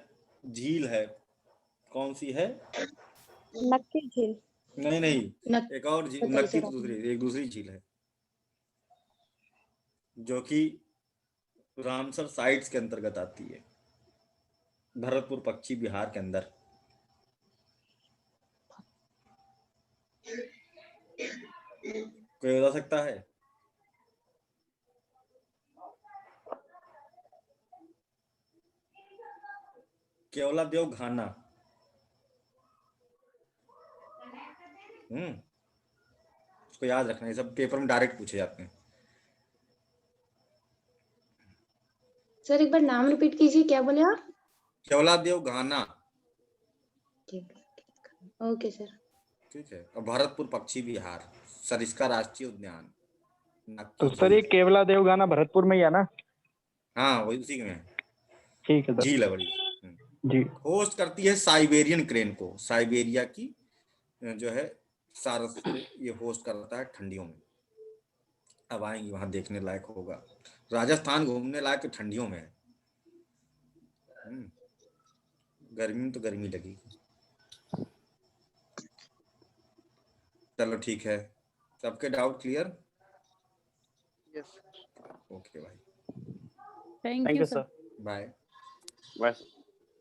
Speaker 2: झील है, कौन सी है?
Speaker 7: नक्की झील।
Speaker 2: नहीं एक और झील, नक्की तो एक दूसरी झील है जो कि रामसर साइट्स के अंतर्गत आती है, भरतपुर पक्षी विहार के अंदर। कोई बता सकता है? केवलादेव घाना। उसको याद रखना, ये सब पेपर में डायरेक्ट पूछे जाते हैं।
Speaker 5: सर एक बार नाम रिपीट कीजिए, क्या बोले आप?
Speaker 2: केवलादेव घाना।
Speaker 5: Okay sir.
Speaker 2: ठीक है। और भरतपुर पक्षी विहार, सरिस्का राष्ट्रीय उद्यान,
Speaker 12: तो सर ये केवला देव गाना भरतपुर में ही है ना?
Speaker 2: हाँ वही उसी में।
Speaker 12: ठीक है सर।
Speaker 2: झील है बड़ी
Speaker 12: जी।
Speaker 2: होस्ट करती है साइबेरियन क्रेन को, साइबेरिया की जो है सारस को ये होस्ट करता है ठंडियों में। अब आएंगे वहां, देखने लायक होगा। राजस्थान घूमने लायक तो ठंडियों में है। गर्मी में तो गर्मी लगेगी। चलो ठीक है, सबके डाउट क्लियर?
Speaker 1: यस।
Speaker 2: ओके भाई,
Speaker 10: थैंक यू सर।
Speaker 2: बाय।
Speaker 8: बस।